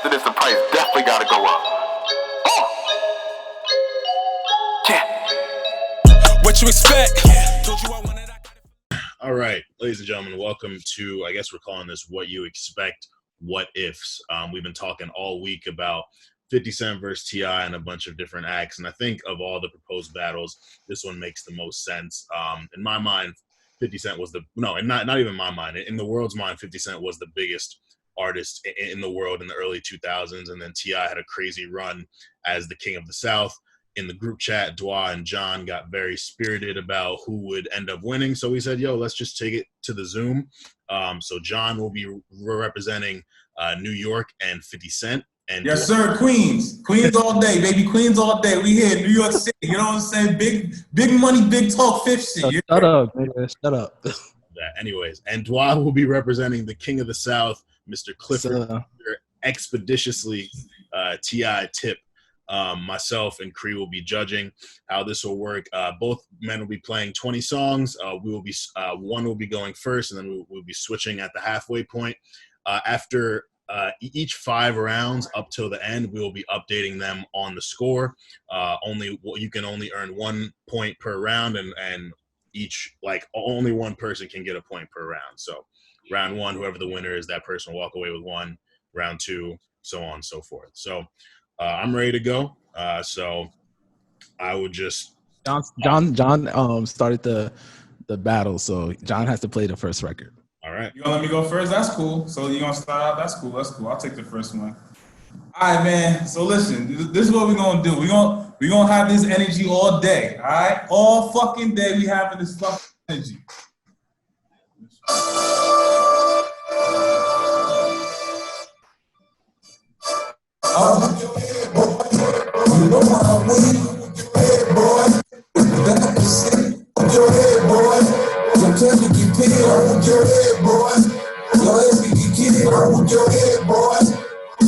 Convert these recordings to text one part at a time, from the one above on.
after this, the price definitely gotta go up. Yeah. What you expect? All right, ladies and gentlemen, welcome to, I guess we're calling this What You Expect, What Ifs. We've been talking all week about 50 Cent versus T.I. and a bunch of different acts, and I think of all the proposed battles, this one makes the most sense. In my mind, 50 Cent was not even my mind. In the world's mind, 50 Cent was the biggest artist in the world in the early 2000s, and then T.I. had a crazy run as the King of the South. In the group chat, Dwa and John got very spirited about who would end up winning. So we said, yo, let's just take it to the Zoom. So John will be representing New York and 50 Cent. And yes, sir, Queens. Queens all day, baby. Queens all day. We here in New York City. You know what I'm saying? Big money, big talk, fifth shit. Shut up, nigga. Shut up. Anyways, and Dwa will be representing the King of the South, Mr. Clifford, expeditiously T.I. Tip. Myself and Cree will be judging how this will work. Both men will be playing 20 songs. We will be one will be going first, and then we'll be switching at the halfway point. After each 5 rounds up till the end, we will be updating them on the score. You can only earn 1 point per round, and each only one person can get a point per round. So round 1, whoever the winner is, that person will walk away with 1. Round 2, so on and so forth. So I'm ready to go. So I would just John started the battle, so John has to play the first record. All right. You gonna let me go first? That's cool. So you gonna start out? That's cool. I'll take the first one. All right, man. So listen, this is what we're gonna do. We're gonna have this energy all day. All right, all fucking day we having this fucking energy. You know what I mean? Hey, boy. That shit. Put your head, boy. Sometimes you get paid, I want your head, boy. Your ass can get kidded, I want your head, boy.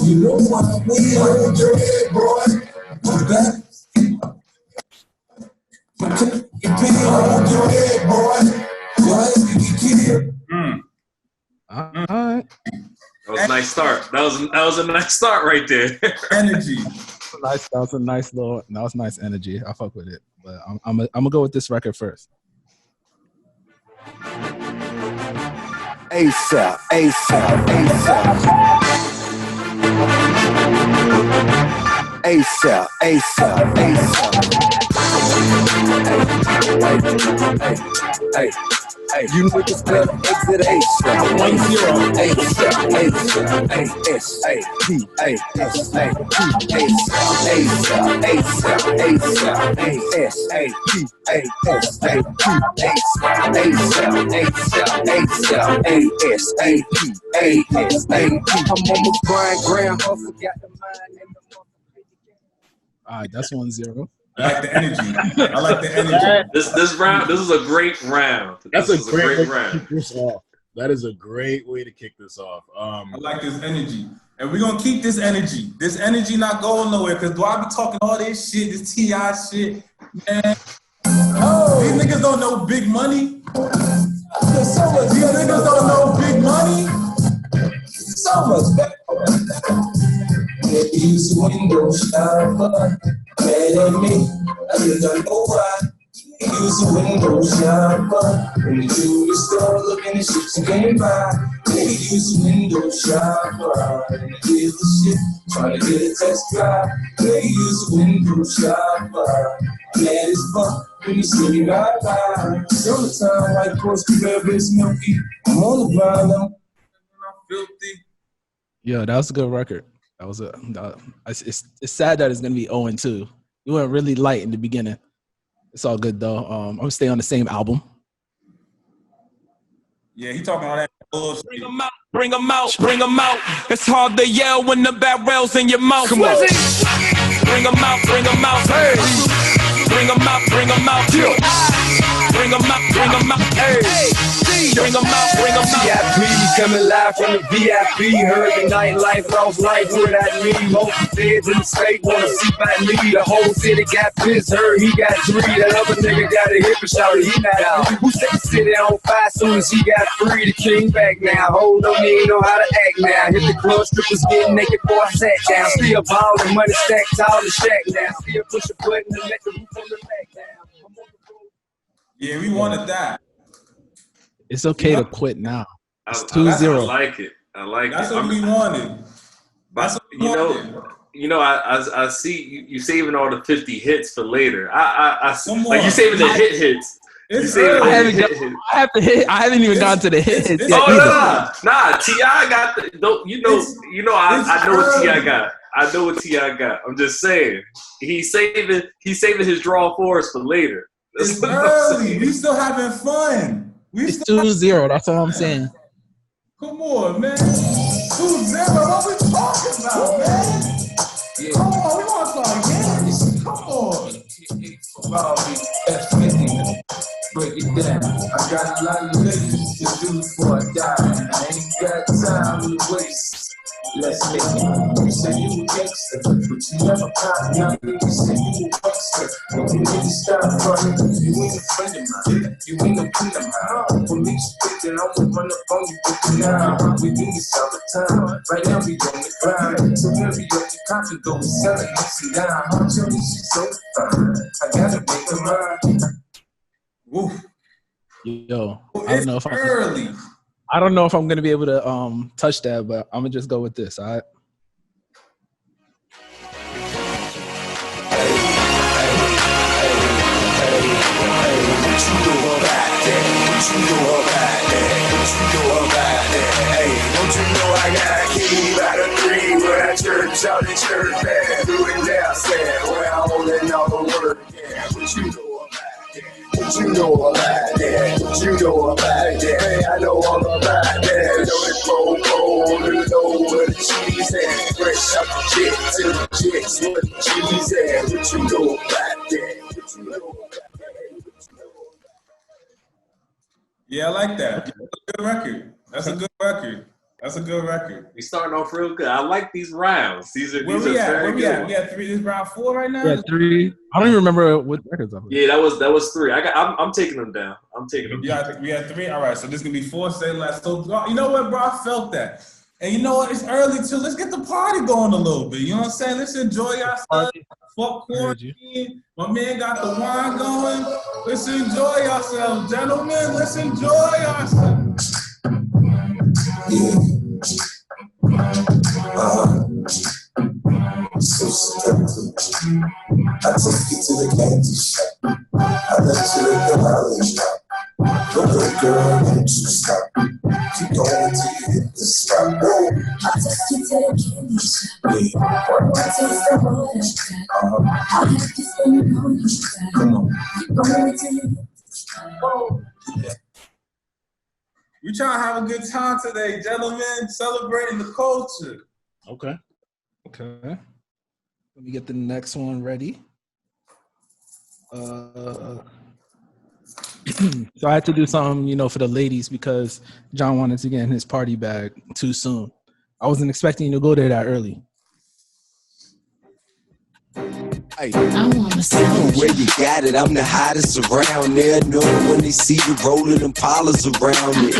You know what I mean? I want your head, boy. That. Sometimes you get paid, I want your head, boy. Your ass can get kidded. All right. That was a nice start. That was a nice start right there. Energy. That was nice energy. I fuck with it, but I'm gonna go with this record first. ASAP. Hey, you niggas better exit ASAP. 1-0. I'm almost Brian Graham. All right, that's 1-0. I like the energy. This is a great round. That's a great round. To kick this off. That is a great way to kick this off. I like this energy. And we're going to keep this energy. This energy not going nowhere because do I be talking all this shit, this T.I. shit, man. These niggas don't know big money. These niggas don't know big money. So much better. Use window shopper. Mad at me, I just don't know why. Use a window shopper. When you do the store, looking at shit you can't buy. Nigga, use a window shopper. And the dealership, trying to get a test drive. Nigga, use a window shopper. Mad as fuck when you see me ride by. Summertime, white Porsche, Caribbean's milky. I'm on the grind, I'm filthy. Yeah, that was a good record. That was it's sad that it's gonna be 0-2. We went really light in the beginning. It's all good though. I'm gonna stay on the same album. Yeah, he talking all that bullshit. Bring them out, bring them out, bring them out. It's hard to yell when the barrel's in your mouth. Come on. Bring them out, bring them out. Hey. Bring them out, bring them out. bring 'em out, bring 'em out. Hey, bring 'em out, bring 'em out. VIP coming live from the VIP. Heard the nightlife, lost life without me. Most feds in the state wanna see by me. The whole city got pissed, heard he got 3. That other nigga got a hip and shouted he not out. Who set the city on fire soon as he got free? The king back now. Hold on, he ain't know how to act now. Hit the club, strippers getting naked before I sat down. Still ballin', money stacked tall and shack now. Still push a button and let the roof on the back down. Yeah, we wanted that. It's okay to quit now. It's I 2-0. like it. I like That's it. what we wanted. But I see you saving all the 50 hits for later. I like you saving the hits. It's I haven't even gotten to the hits. It's- yet either. Nah. T.I. got the. I know what T.I. got. I know what T.I. got. I'm just saying he's saving his draw for us for later. It's early. We still having fun. It's 2-0. That's all I'm saying. Come on, man. 2-0. What we talking about, man? Yeah. Come on, we want to talk games. Come on. Bobby, F50, break it down. I got a lot of ladies to do before I die. I ain't got time to waste. Let's make it. You say you a gangster, but you never caught nothing. You say you a gangster, but you need to stop running. You ain't a friend of mine. You ain't a friend of mine. For me, speak that I'm gonna run up on you with the now. We do this all the time. Right now we on the grind. So hurry up, you cop and go and sell it next and down. How tell me she's so fine. I gotta make her mine. Oof. Yo, It's early. I don't know if I'm gonna be able to touch that, but I'm gonna just go with this. All right. Don't you know I got a key by the 3 where that church out in church, man. Doing downstairs where I only know the word, yeah. What you know about that? What you know about that? What you know about that? Hey, I know all about that. Know the cold, know where the cheese at. Fresh out the jet to the jets, where the cheese at. What you know about that? What you know about that? Yeah, I like that. That's a good record. That's a good record. We starting off real good. I like these rounds. These are Where very we at? good. We got 3. This round 4 right now? Yeah, 3. I don't even remember what records I played. Yeah, that was 3. I'm taking them down. I'm taking them down. We got 3. All right, so this is gonna be 4. Say less. So you know what, bro? I felt that. And you know what? It's early too. Let's get the party going a little bit. You know what I'm saying? Let's enjoy ourselves. Fuck quarantine. My man got the wine going. Let's enjoy ourselves, gentlemen. Let's enjoy ourselves. So seductive. I take you to the candy shop. I let you lick the lollipop. But the girl, don't you stop. Keep going till you hit the spot. I took you to the candy shop. I taste the water. I have to spend on you. Come on. Keep going till you hit the spot. We trying to have a good time today, gentlemen. Celebrating the culture. Okay. Okay. Let me get the next one ready. So I had to do something, for the ladies because John wanted to get in his party bag too soon. I wasn't expecting you to go there that early. I wanna see where you got it. I'm the hottest around there. Know when they see you rolling them polars around it.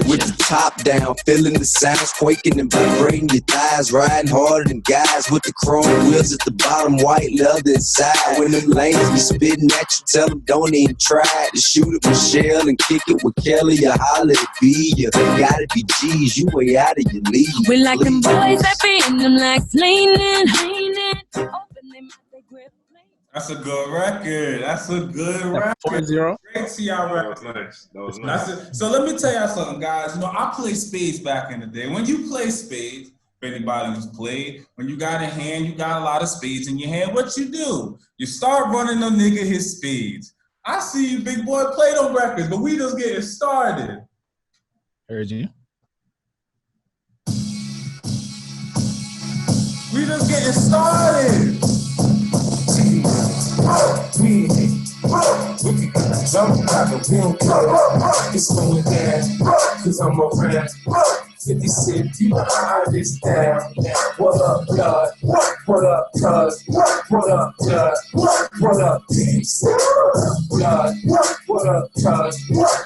With the top down, feeling the sounds quaking and vibrating your thighs. Riding harder than guys with the chrome wheels at the bottom, white leather inside. When them lanes be spitting at you, tell them don't even try to shoot it with Michelle and kick it with Kelly or holler at B. You gotta be G's, you way out of your league. We like them boys that be in them legs leaning. That's a good record. 4-0. Great T.I. record. That was nice. So let me tell y'all something, guys. I played spades back in the day. When you play spades, if anybody who's played, when you got a hand, you got a lot of spades in your hand, what you do? You start running a nigga his spades. I see you, big boy, play them records, but we just getting started. Heard you. We just getting started. Me, Jump like a boom, it's going down, cause I'm around. 50 Cent, you know how I understand. What up, blood? What up, cuz? What up, blood? What up, peace? Blood, what up, cuz?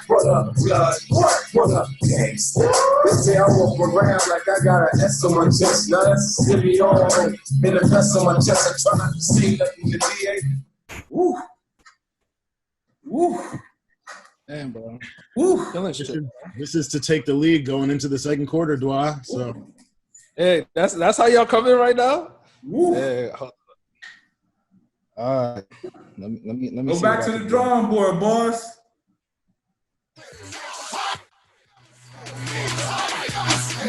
What up, blood? What up, peace? They say I walk around like I got an S on my chest. Now that's a silly on. In the vest on my chest, I try not to see nothing to DA. Woo. Woo. Damn, bro. Woo. This is to take the lead going into the second quarter, Dwa. So, hey, that's how y'all coming right now. Woo. Hey, all right. Let me go back to the drawing board, boss.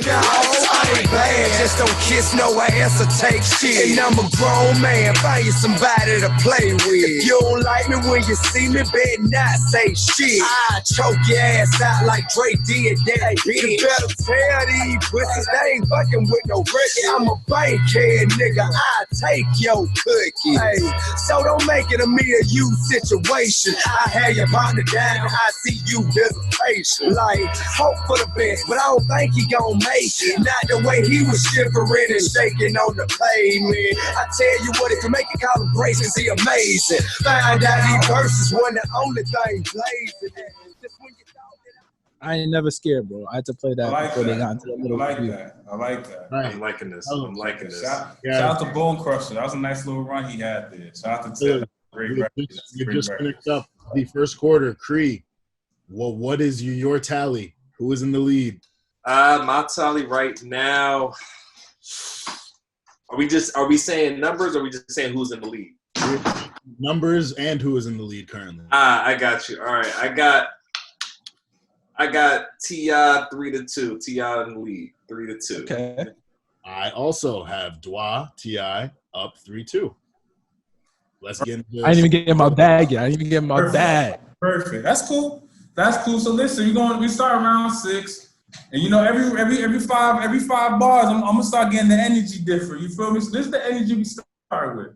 No, I ain't bad, just don't kiss no ass or take shit. And I'm a grown man, find you somebody to play with. If you don't like me when you see me, better not say shit. I choke your ass out like Dre did that bitch. You better tell these pussies they ain't fucking with no record. I'm a bankhead nigga, I take your cookie. Hey, so don't make it a me or you situation. I had your partner down, I see you hesitation. Like, hope for the best, but I don't think he gon' make it. Not the way he was shivering and shaking on the pavement. I tell you what, if you make a calibration, he amazing. Find out these verses wasn't the only thing blazing. I ain't never scared, bro. I had to play that before they got into the middle. I like that. Right. I'm liking this. I'm liking this. Shout out to Bone Crusher. That was a nice little run he had there. Shout out to Ted. Great record. You just finished up the first quarter. Cree, well, what is your tally? Who is in the lead? My tally right now. Are we saying numbers or are we just saying who's in the lead? Numbers and who is in the lead currently. I got you. All right. I got T.I. 3-2. T.I. in the lead. 3-2. Okay. I also have Dwa T.I. up 3-2. Let's get into this. I didn't even get my bag yet. I didn't even get my bag. Perfect. That's cool. So listen, we start round 6. And you know, every five bars, I'm gonna start getting the energy different. You feel me? So this is the energy we start with.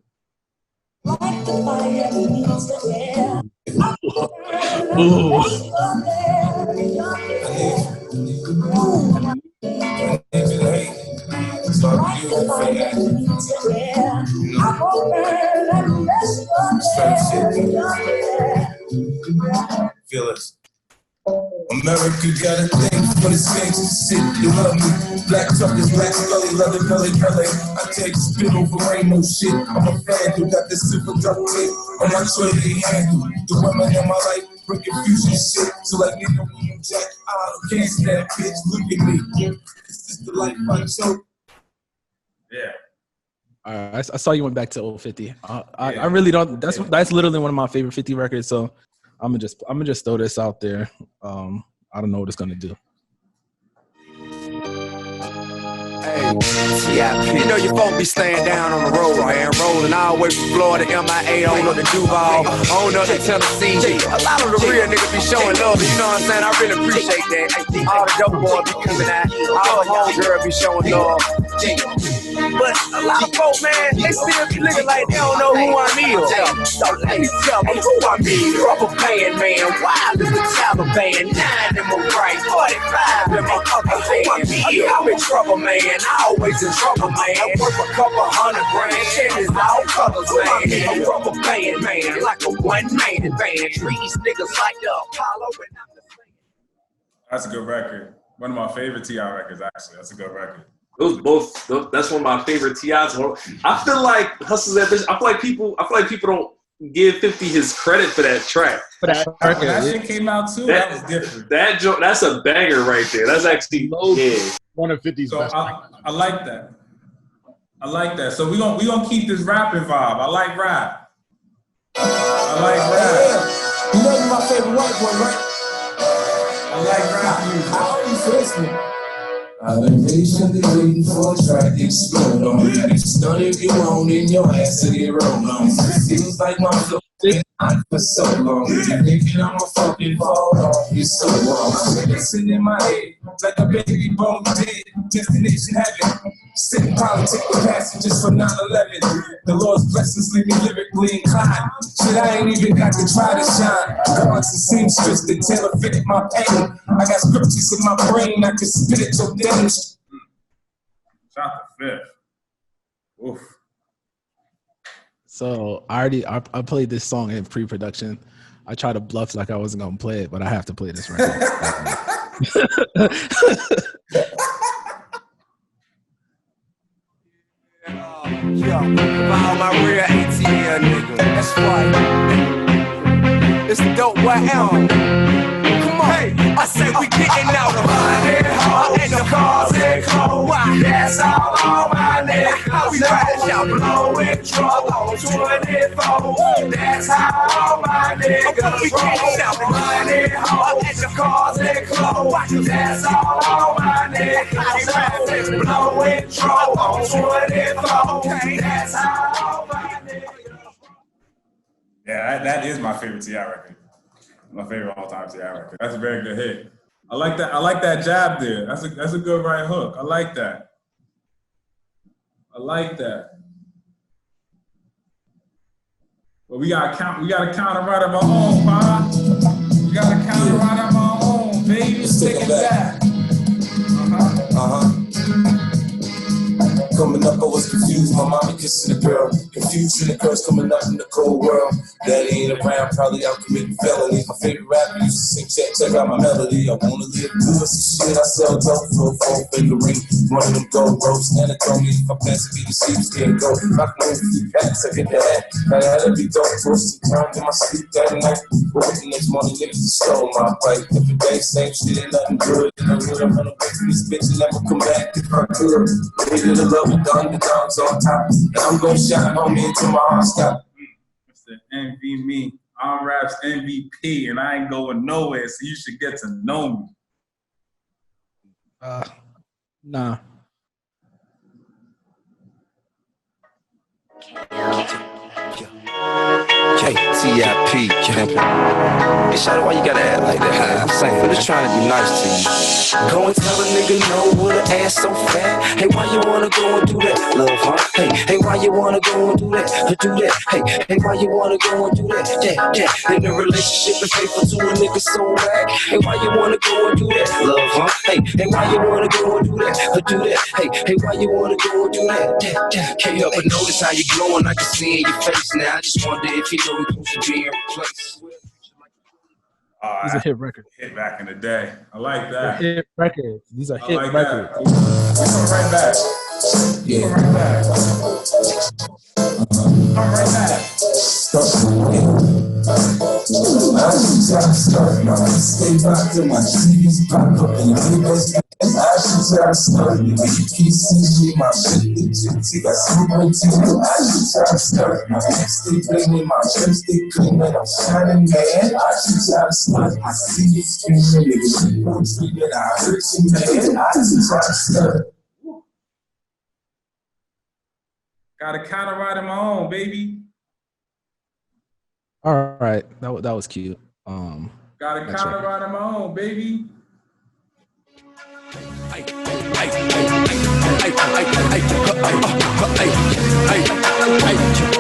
Feel us. America got a thing for this gangsta shit. You love me. Black truckers, black belly, leather belly. I take spit over ain't no shit. I'm a fan who got this super duct tape on my tray they handle. The women in my life bring confusion shit. So like nigga, when you jack, I can't stand that bitch. Look at me. This is the life I chose. Yeah. I saw you went back to old 50. I really don't. That's literally one of my favorite 50 records. So I'm gonna just throw this out there. I don't know what it's gonna do. Hey, you know your folk be staying down on the road, man. Rolling all the way from Florida, MIA, on up to Duval, on up to Tennessee. A lot of the real niggas be showing love, you know what I'm saying? I really appreciate that. All the dope boys be coming out, all the homegirls be showing love. But a lot of folk, man, they still be looking like they don't know who I am. So let me tell them who I am. Rubber band, man, wild as the Taliban. 9 in my right, 45 in my other hand. I'm in trouble, man. I always in trouble, man. I work a couple $100,000. Cherries all colors, man. I'm rubber band, man, like a one-man band. Trees niggas like the Apollo and I'm the same. That's a good record. One of my favorite T.I. records, actually. That's a good record. That's one of my favorite T.I.'s. I feel like Hustle's Ambition. I feel like people don't give 50 his credit for that track. But that shit came out too. That was different. That's a banger right there. That's actually one of 50's best. I like that. I like that. So we gonna keep this rapping vibe. I like rap. You know you're my favorite white boy, right? I like rap music. I owe you for this one. I've been patiently waiting for a track to explode on. It's done if you want in your ass to get rolled on. It seems like my flow been on for so long. You thinking I'm a fucking fall off, you're so wrong. Listen in my head, like a baby bone dead. Destination heaven, Sitting politic with passengers from 9/11. The Lord's blessings leave me lyrically inclined. Shit, I ain't even got to try to shine. Garments and seamstress that tailor fitted my pain. I got scriptures in my brain, I can spit it till then. Shot the fifth. Oof. So I played this song in pre-production. I tried to bluff like I wasn't gonna play it, but I have to play this record. Yo, for all my real ATL nigga, that's right. It's the dope YL. Come on, hey, I said we getting out of money, and the cars and clothes. That's all on my neck. How we riding out blowing trouble on 24. That's how all my niggas we getting out of money, and the cars and clothes. That's all on my neck. How we riding blowing trouble on 24. That's how all my niggas. Yeah, that is my favorite T.I. record. My favorite all-time T.I. record. That's a very good hit. I like that jab there. That's a good right hook. I like that. But we gotta count a right of our own, pa. We gotta count a right of our own, baby. Let's take it back. Coming up, I was confused. My mama kissing a girl. Confusion occurs coming up in the cold world. Daddy ain't around, probably out committing felonies. My favorite rapper used to sing, check out my melody. I wanna live good, some shit. I sell dope for a 4-finger ring. One of them gold ropes. Nana told me if I plan to be the sheep's can't go. Rock my own feet packs, I get the hat. Now I had to be dope, roasted, turned in my sleep that night. Woke up the next morning, niggas just stole my bike. Different day, same shit, ain't nothing good. And I would run away from this bitch and never come back if I could. Hated the love with the underdogs on top. And I'm gonna shine on me until my heart stop. Mr. Envy Me. I'm Rap's MVP, and I ain't going nowhere, so you should get to know me. Nah. KTIP champion. Hey, Shadow, why you gotta act like that? I'm saying, I'm just trying to be nice to you. Go and tell a nigga no with an ass so fat. Hey, why you wanna go and do that, love, huh? Hey, why you wanna go and do that? Do that. Hey, why you wanna go and do that? Yeah. In a relationship and faithful to a nigga so bad. Hey, why you wanna go and do that, love, huh? Hey, why you wanna go and do that? Do that. Hey, why you wanna go and do that? Yeah. Can't help but notice how you glowing. I can see in your face now. I just wonder if you know we supposed to be in replace. These are hit records. Hit back in the day. I like that. Hit records. These are hit like records. We're going right back. Yeah. Right back. I'm right back. I should try to start my stay back to my CDs pop up in the neighbors. I should try to start me. You keep seeing my shit. See, I see my team. I should try to start my stay bringing my chips. Stay clean and I'm shining, man. I should try to start. I see you screaming, nigga. Screaming, I hurt you, man. I should try to start. Got a counter right of my own, baby. All right, that was cute. Got a counter right of my own, baby.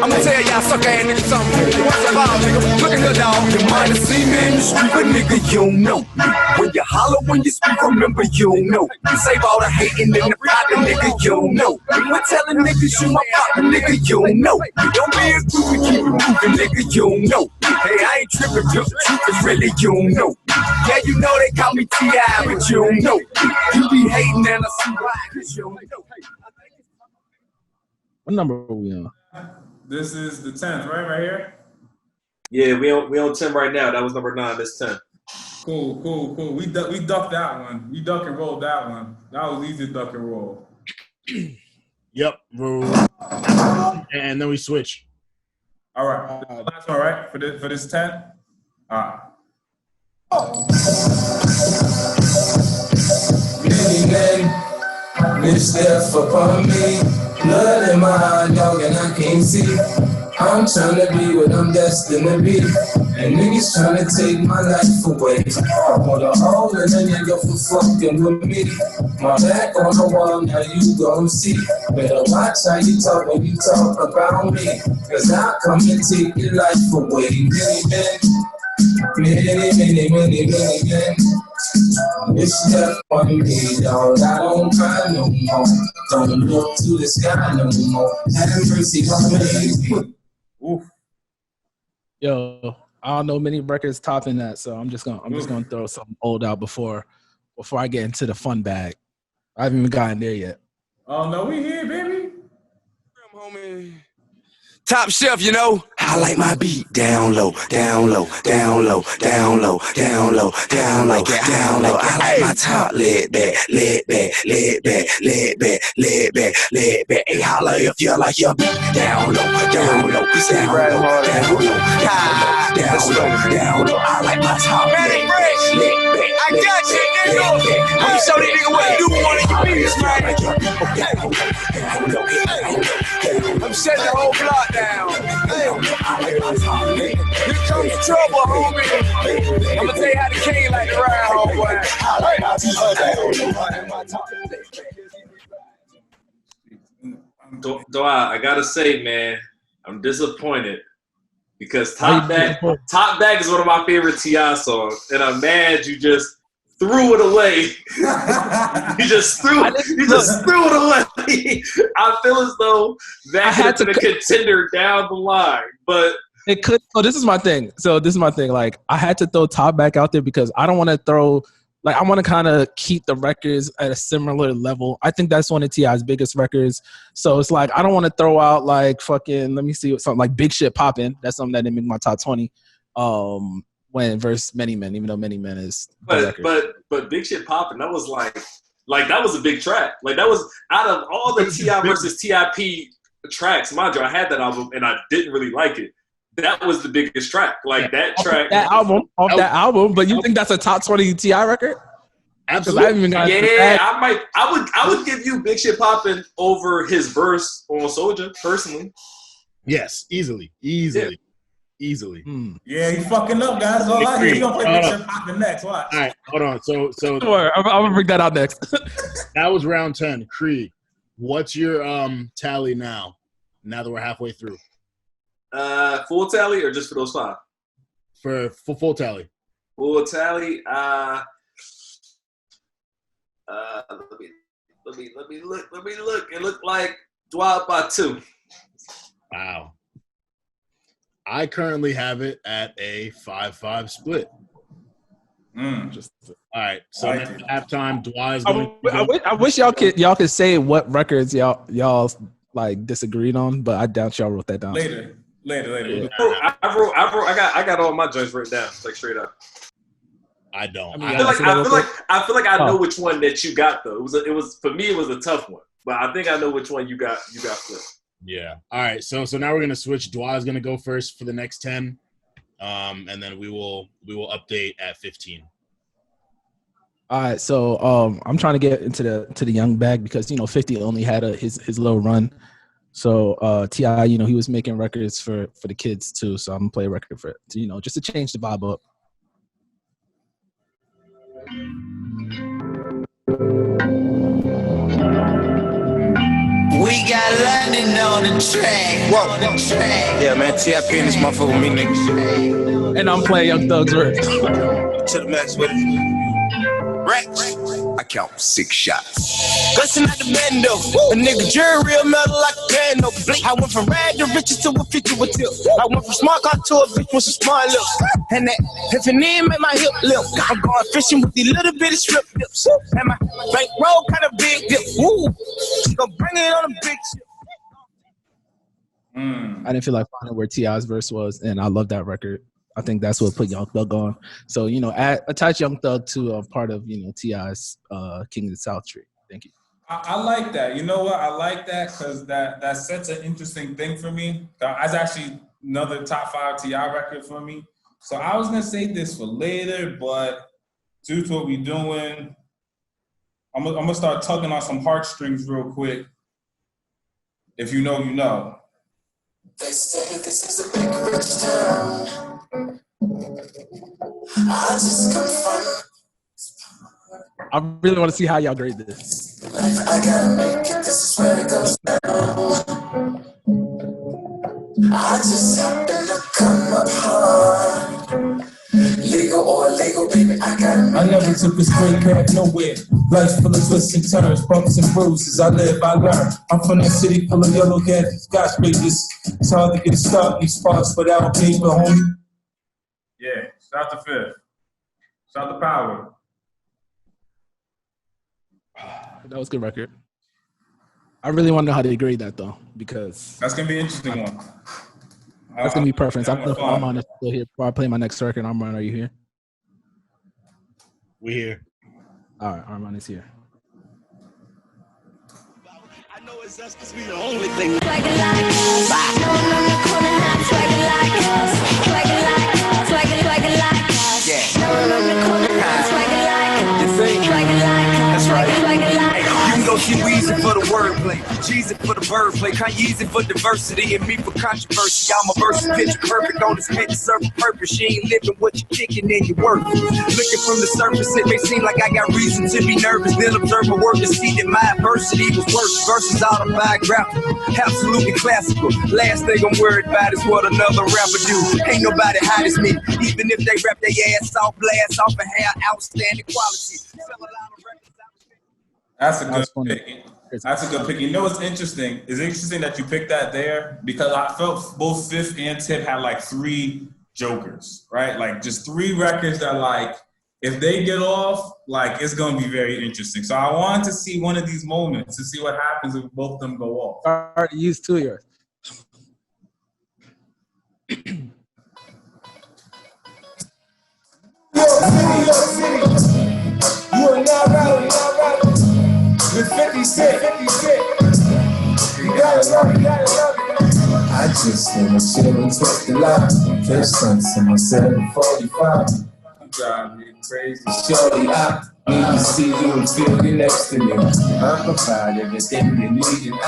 I'm gonna tell y'all sucker ass niggas something. What's up, nigga? Look at here, dog. You might have seen me in the street, but nigga, you don't know me. When you holler, when you speak, remember you don't know. You save all the hating in the pocket, nigga, you don't know. We're telling niggas you my partner, nigga, you don't know. Don't be a groupie, keep it moving, nigga, you don't know. Hey, I ain't tripping, just the truth is really you don't know. Yeah, you know they call me T.I., but you don't know. You be hating and I see why, cause you don't know. What number are we on? This is the 10th, right here? Yeah, we on 10 right now. That was number 9. This 10. Cool. We ducked that one. We duck and rolled that one. That was easy to duck and roll. Yep. And then we switch. All right. Last one, right? For this 10? All right. Many men misstep upon me. Blood in my eye, dog, and I can't see. I'm trying to be what I'm destined to be. And niggas tryna take my life away. I put a hole in a nigga for fucking with me. My back on the wall, now you gon' see. Better watch how you talk when you talk about me. Cause I'll come and take your life away. Many, man. It's left on me, dog. I don't cry no more. Don't look to the sky no more. Have mercy on me. Yo, I don't know many records topping that, so I'm just gonna throw something old out before I get into the fun bag. I haven't even gotten there yet. Oh no, we here, baby. Homie. Top shelf, you know. I like my beat down low, down low, down low, down low, down low, down low, down low. I like my top laid back, laid back, laid back, laid back, laid back, laid back. Hey, holla if you like your beat down low, down low, down low, down low, down low, down low. I like my top laid back, laid back. I got you, nigga. I'm gonna show these niggas what to do with one of your beats, man. I'm shutting the whole block down. Here comes the trouble, homie. I'm gonna tell you how the king like to ride, homeboy. I gotta say, man, I'm disappointed because Top Bag is one of my favorite T.I. songs, and I'm mad you just threw it away. you just threw it away. I feel as though that had been a contender down the line, but it could. So this is my thing. Like, I had to throw Top back out there because I don't want to throw. Like, I want to kind of keep the records at a similar level. I think that's one of T.I.'s biggest records. So it's like, I don't want to throw out like fucking, let me see, something like Big Shit Poppin'. That's something that didn't make my top 20. When versus Many Men, even though Many Men is but Big Shit Poppin', that was like that was a big track. Like, that was out of all the T.I. versus T.I.P. tracks, mind you, I had that album and I didn't really like it. That was the biggest track. Like, that track. That album. But you think that's a top 20 T.I. record? Absolutely. I haven't even got I would give you Big Shit Poppin' over his verse on Soulja, personally. Yes, easily. Yeah. Easily. Yeah, he fucking up, guys. All I hear, he gonna play Big Shit Poppin' next. Watch. All right, hold on. So I'm gonna bring that out next. That was round 10. Creed, what's your tally now? Now that we're halfway through. Full tally or just for those 5? For full tally. Full tally. Let me look. It looked like Dwap by 2. Wow. I currently have it at a 5-5 split. All right. So next halftime, Dwight's going to I wish y'all could say what records y'all like disagreed on, but I doubt y'all wrote that down. Later. I got all my joints written down, like, straight up. I don't. I feel like I know which one that you got, though. It was for me. It was a tough one, but I think I know which one you got flipped. Yeah. All right. So now we're gonna switch. Dwight's gonna go first for the next 10, and then we will update at 15. All right. So I'm trying to get into the young bag because 50 only had his little run. So T.I., he was making records for the kids too. So I'm gonna play a record for just to change the vibe up. We got London on the track. Yeah, man, T.I.P. in this motherfucker with me, nigga. And I'm playing Young Thug's verse. To the max with it. Racks. I count 6 shots. Bustin' out the bando. A nigga jury real metal like a piano. Blink. I went from rag to riches to a 50 with tip. I went from smart car to a bitch with some smart lips. And that Tiffany make my hip limp. I'm going fishing with these little bitty strip dips. And my bankroll kind of big dip. Woo. She gon' bring it on a big ship. I didn't feel like finding where T.I.'s verse was, and I love that record. I think that's what put Young Thug on. So, attach Young Thug to a part of, T.I.'s King of the South tree. Thank you. I like that. You know what? I like that because that sets an interesting thing for me. That's actually another top 5 T.I. record for me. So I was going to say this for later, but due to what we're doing, I'm going to start tugging on some heartstrings real quick. If you know, you know. They say this is a big rich town. I just come from. I really want to see how y'all grade this. I gotta make it, this is where it goes down. I just happen to come up hard. Legal or illegal, baby, I never took a straight path nowhere. Life's full of twists and turns, bumps and bruises. I live, I learn. I'm from that city full of yellow gas, skyscrapers. It's hard to get a start in these spots without paper, homie. Yeah, shout to Fifth. Shout to Power. That was a good record. I really want to know how they grade that though, because that's gonna be an interesting one. That's gonna be preference. I'm Armand is still here. Before I play my next record, Armand, are you here? We here. All right, Armand is here. I know it's us because we the only thing. Swagger like us. No one on the corner now. Swagger like us. Swagger like us. Swagger like us. Yeah. No one on the corner now. Swagger like us. You see? Swagger like us. That's right. Swagger like us. You can go see Weezy for the wordplay, Jeezy for the wordplay, Kanyeezy for diversity, and me for controversy. I'm a verse picture perfect on this bitch, serve a purpose. She ain't living what you kicking in your work. Looking from the surface, it may seem like I got reason to be nervous. Then observe my work and see that my adversity was worse. Versus autobiographical, absolutely classical. Last thing I'm worried about is what another rapper do. Ain't nobody hot as me, even if they rap their ass off, blast off, and have outstanding quality. That's a good pick. That's a good pick. You know what's interesting? It's interesting that you picked that there because I felt both Fifth and Tip had like 3 jokers, right? Like just 3 records that like, if they get off, like it's gonna be very interesting. So I wanted to see one of these moments to see what happens if both of them go off. I already used 2 of yours. You are now right. With 50 Cent. You gotta love it. I just wanna chill and twist the lot. Catch stunts in my 745. You drive me crazy, shorty. I need to see you and feel you next to me. I provide everything you need, and I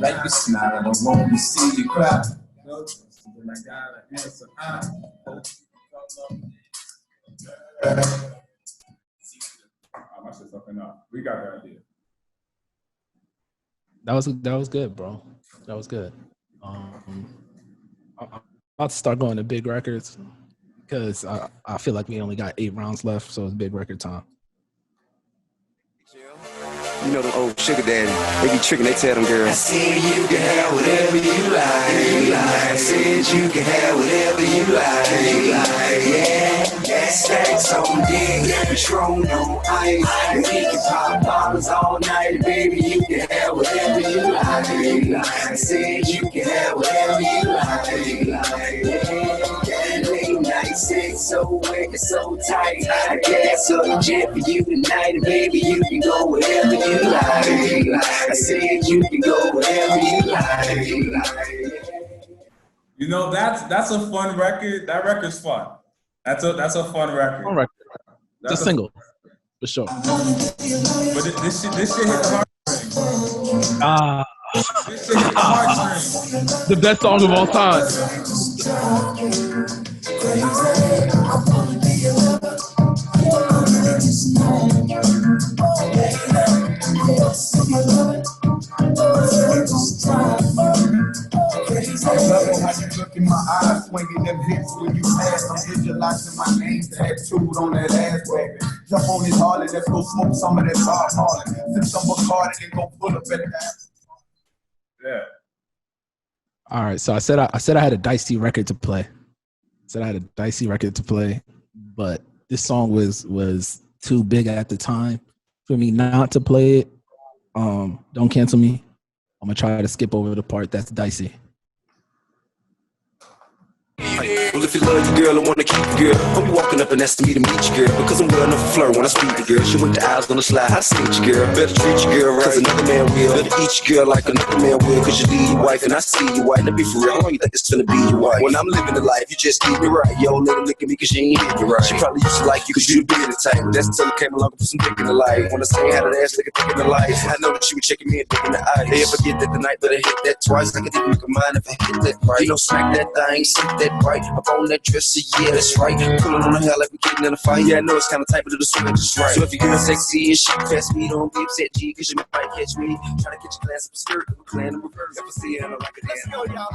like your smile. I don't want to see you cry. No, when I gotta answer, I hope I said something up. We got that idea. That was good, bro. That was good. I'm about to start going to big records because I feel like we only got 8 rounds left, so it's big record time. You know the old sugar daddy, they be tricking, they tell them girls. I said you can have whatever you like. I said you can have whatever you like. Yeah, gas stacks on dick, Patron on ice. And we can pop bottles all night, baby. You can have whatever you like. I said you can have whatever you like. Yeah, late night sex so wet and so tight. I gas up the jet for you tonight, baby. You can go wherever you like. I said you can go wherever you like. You know, that's a fun record. That record's fun. That's a fun record. Fun record. It's a single, for sure. But this shit hit the heart. This shit hit the heart. The best song of all time. I love how you look in my eyes, swinging them hips when you pass. I'm visualizing my name tattooed on that ass, baby. Jump on this Harley, let's go smoke some of that Bob Marley. Sip some Bacardi and go pull up at that. Yeah. All right, so I said I had a dicey record to play. But this song was too big at the time for me not to play it. Don't cancel me. I'm gonna try to skip over the part that's dicey. Well, if you love your girl and wanna keep your girl, I'll be walking up and asking me to meet your girl. Because I'm well enough to flirt when I speak to girl. She with the eyes on the slide, I see your girl. Better treat your girl right, cause another man will. Better eat your girl like another man will. Cause you leave your wife and I see your wife. Now be for real, how long you think it's gonna be your wife? When I'm living the life, you just keep it right. Yo, let her look at me cause she ain't hit you right. She probably used to like you cause you the bigger type. But that's until you came along and put some dick in the life. When I say how that ass nigga thick in the life, I know that she was checking me and dick in the eye. They ever get that tonight, but I hit that twice. Like I didn't look at mine if I hit that right. You know, smack that thing, sip that right. I Hop on that dresser, yeah, that's right. Pulling on the hell like we getting in a fight. Yeah, I know it's kind of tight, but it'll swing just right. So if you're sexy and shit past me, don't be upset, G, cause you might catch me. Trying to catch a glass of a skirt, we're playing the reverse. Ever see it, I like it. Let's go, y'all.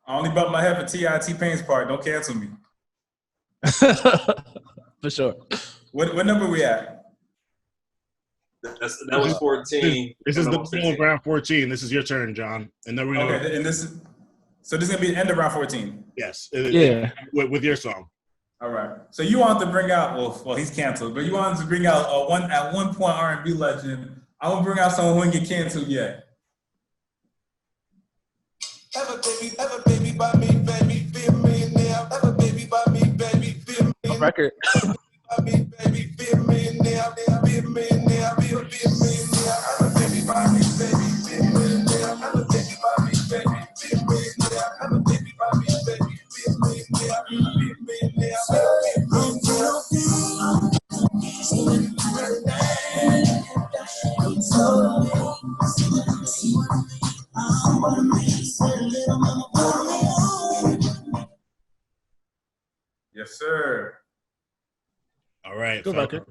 I only bumped my head for T.Pain's part. Don't cancel me. For sure. What number we at? That was 14. This is the beginning of round 14. This is your turn, John. And then we're gonna. Okay, and this is gonna be the end of round 14. Yes. Yeah. With your song. All right. So you want to bring out? Well, he's canceled, but you wanted to bring out at one point R&B legend. I want to bring out someone who didn't get canceled yet. Have a baby by me, baby, be a millionaire. Have a baby by me, baby, be a millionaire. Record. By me, baby, be a millionaire. Be a millionaire. Be a millionaire. Have a baby by me, baby, be a millionaire. Have a baby by me, baby, be a millionaire. Have a baby by me, baby, be a millionaire. Be a millionaire. Yes, sir. All right, Good record.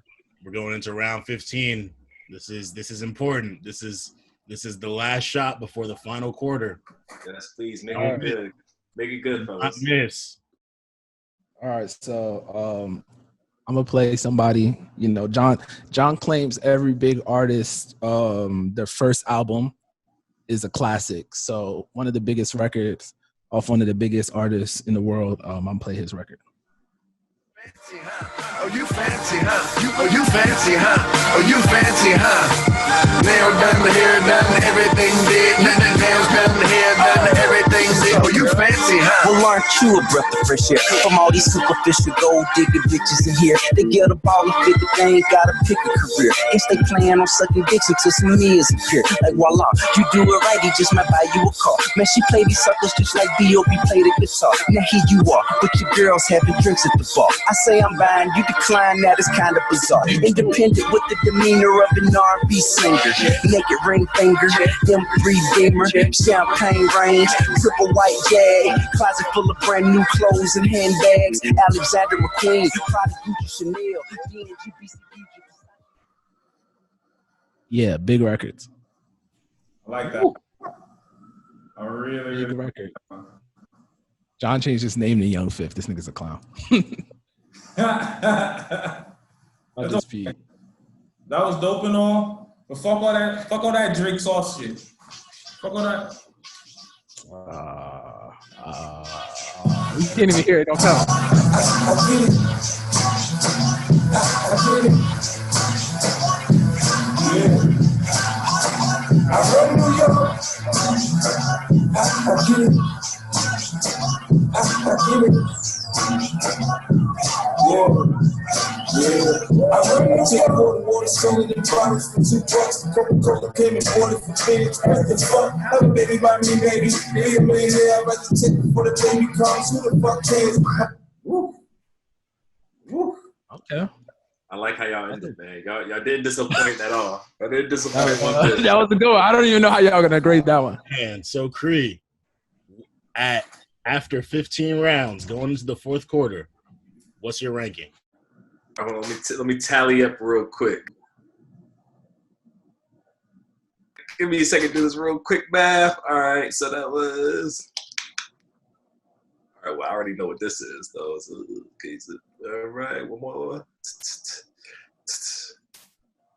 We're going into round 15. This is important. This is the last shot before the final quarter. Yes, please make it good. Make it good, fellas. Miss. All right, so I'm gonna play somebody. You know, John claims every big artist, their first album is a classic. So one of the biggest records off one of the biggest artists in the world. I'm gonna play his record. Oh, you fancy, huh? Oh, you fancy, huh? Oh, you fancy, huh? Nail done, the hair done, everything did. Nails done, the hair done, everything did. Oh, you fancy, huh? Well, aren't you a breath of fresh air from all these superficial gold digging bitches in here? They get a ball and figure they ain't gotta pick a career. Guess they plan on sucking dicks until some years appear. Like voila, you do it right, he just might buy you a car. Man, she play these suckers just like B.O.B. play the guitar. Now here you are, with your girls having drinks at the bar. I say I'm buying, you decline, that is kind of bizarre. Independent with the demeanor of an R&B singer. Naked ring finger, M3 Beamer, champagne range, triple white Jag, closet full of brand new clothes and handbags. Alexander McQueen, Prada, Gucci, Chanel, DNG, Yeah, big records. I like that. A really Big good record. John changed his name to Young Fifth. This nigga's a clown. That was dope and all, but fuck all that Drake sauce shit. Fuck all that. You can't even hear it. Don't tell. I run New York. I get it. I get it. Yeah. I run New York. Water selling the products for $2. Coca-Cola came and bought it for $10. What the fuck? Have a baby by me, baby. Be a millionaire. I'd rather take it before the baby comes. Who the fuck cares? Okay. I like how y'all ended, man. Y'all didn't disappoint at all. Y'all didn't disappoint one bit. That was a good one. I don't even know how y'all gonna grade that one. And so Cree, after 15 rounds, going into the fourth quarter, what's your ranking? Let me tally up real quick. Give me a second to do this real quick math. All right, so that was. All right, well, I already know what this is, though. So, okay, so, all right, one more.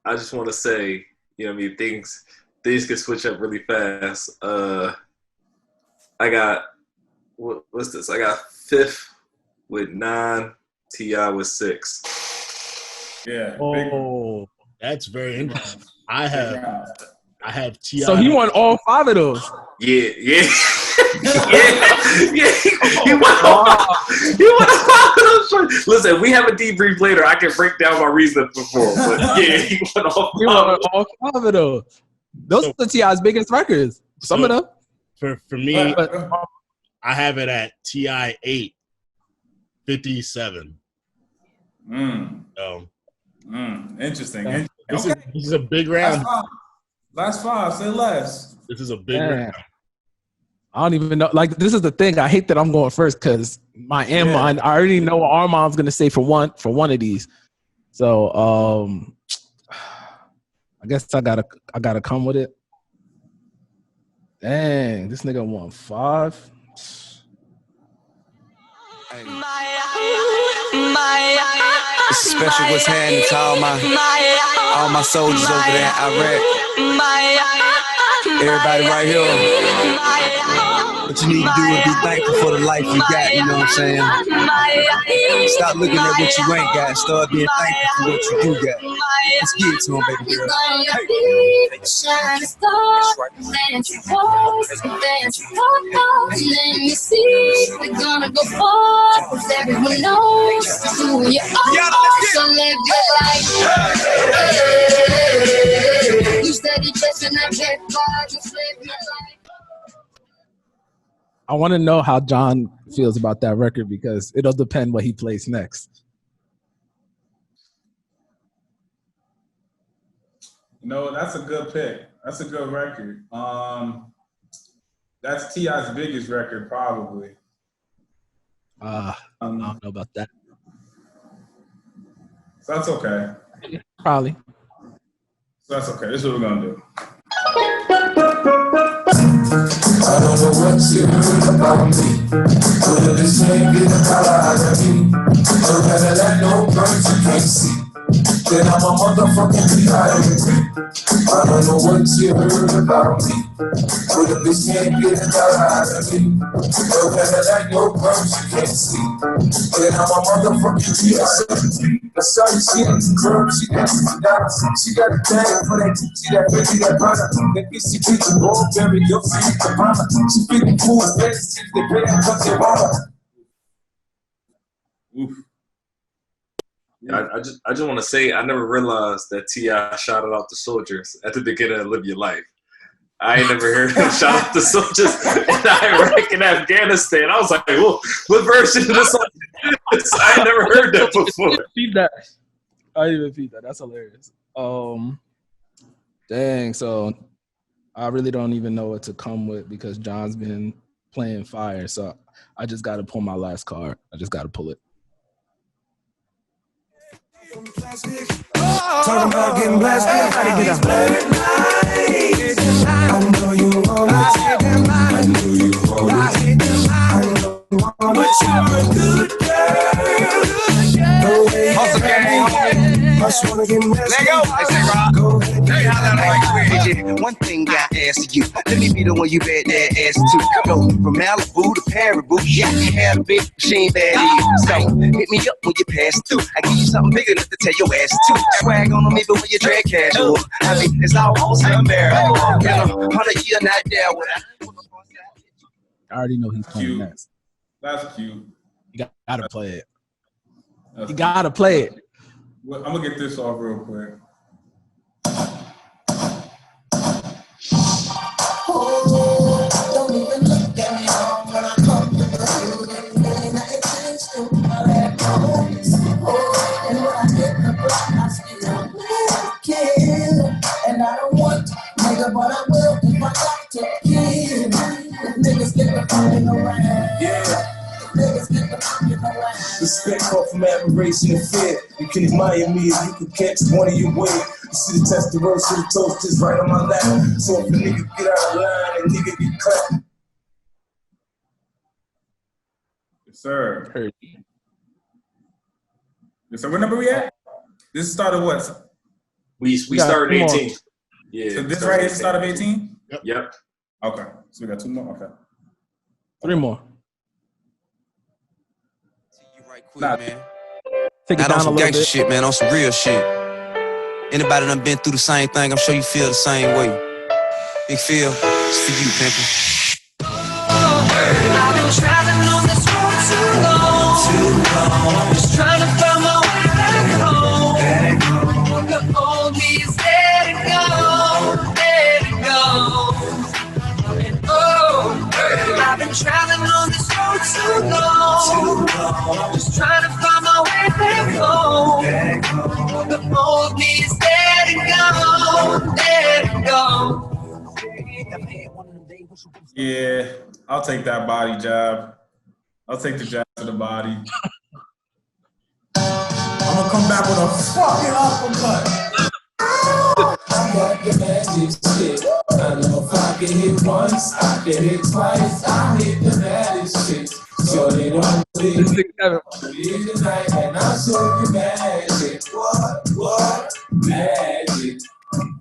I just want to say, you know what I mean, things can switch up really fast. I got, what's this? I got fifth with 9, T.I. with 6. Yeah. Oh, that's very interesting. I have T.I. So he won all 5 of those. Yeah. He won all 5 of those. Listen, we have a debrief later. I can break down my reason before. But yeah, he won all 5 of those. Those are the T.I.'s biggest records. Some of them. For me, I have it at T.I. 8, 57. Interesting. This is a big round. Last five, say less. This is a big round. I don't even know. Like, this is the thing. I hate that I'm going first because my Armand, I already know what Armand's gonna say for one of these. So I guess I gotta come with it. Dang, this nigga won 5. It's a special what's happening to all my soldiers over there in Iraq. Everybody right here. What you need to do is be thankful for the life you got, you know what I'm saying? Stop looking at what you ain't got and start being thankful for what you do got. Let's get it to him, baby girl. Shining star, dance close, dance close. Let me see, we're gonna go far, 'cause everyone knows who you are. So live your life. You steady chasing that jet far, just live your life. I want to know how John feels about that record because it'll depend what he plays next. No, that's a good pick. That's a good record. That's T.I.'s biggest record, probably. I don't know about that. So that's okay. Probably. So that's okay. This is what we're gonna do. I don't know what you heard about me, but if this ain't getting out of me, or better that no birds you can't see, then I'm a motherfucking P.I.M.P. I don't know what you heard about me, but if this ain't getting out of me, or better that no birds you can't see, then I'm a motherfucking P.I.M.P. I saw you, she in the club, she dancing for dollars. She got a thing for that, she that baby, that brother. That bitch, she beat the ball, baby, your feet, the mama. She feeling cool, better since they pay that cause they mama. Oof. Yeah, I just want to say I never realized that T.I. shouted out the soldiers at the beginning of Live Your Life. I ain't never heard him shout out the soldiers in Iraq and Afghanistan. I was like, whoa, what version of this song? I ain't never heard that before. Feed that. I didn't even feed that. That's hilarious. Dang. So I really don't even know what to come with because John's been playing fire. So I just got to pull my last card. I just got to pull it. Talking about getting blasted. I know you want it. I know you want it. But you're a good girl. Hustle gang. I just wanna get blasted. Let go. Go ahead. One thing I ask you. Let me be the one you bet that ass to. Go from Malibu to Paribu. Yeah, you had a big machine bad either. So hit me up when you pass through. I give you something big enough to tell your ass to. Swag on me, but when you drag casual, I mean it's almost unbearable. Get 100 year not there with I already know he's playing next. That's cute. You gotta play it. You gotta play it. Well, I'm gonna get this off real quick. Oh, don't even look at me when I come to the building. Really not intentional. I have problems. Oh, and when I hit the block, I still kill. And I don't want to, nigga, but I will if I got to kill. If niggas get the fucking around. Yeah. Niggas get the fucking around. Respect off from admiration and fear. You can admire me if you can catch one of your way. You see the test the road, see the toast just right on my lap. So if a nigga get out of line and nigga get clapped. Yes, sir. Yes, sir. What number we at? This started what? We started 18. Yeah. So this right here is the start of 18? Yep. Okay. So we got 2 more? Okay. 3 more. man. Take it Not down on some a little gangster bit. shit, man, on some real shit. Anybody done been through the same thing, I'm sure you feel the same way. Big Phil, it's for you, pimpin'. I've been traveling on this road too long. Just trying to find my way back home. The old me is letting go, letting go. And oh, I've been traveling on this road too long. Just trying to find my way back home. The old me is letting go, letting go. Yeah. I'll take that body jab. I'll take the jab to the body. I'm gonna come back with a fucking uppercut. I got the magic shit. I know if I can hit once, I can hit twice. I hit the baddest shit. So they don't believe me tonight, and I'll show you magic. What? Magic.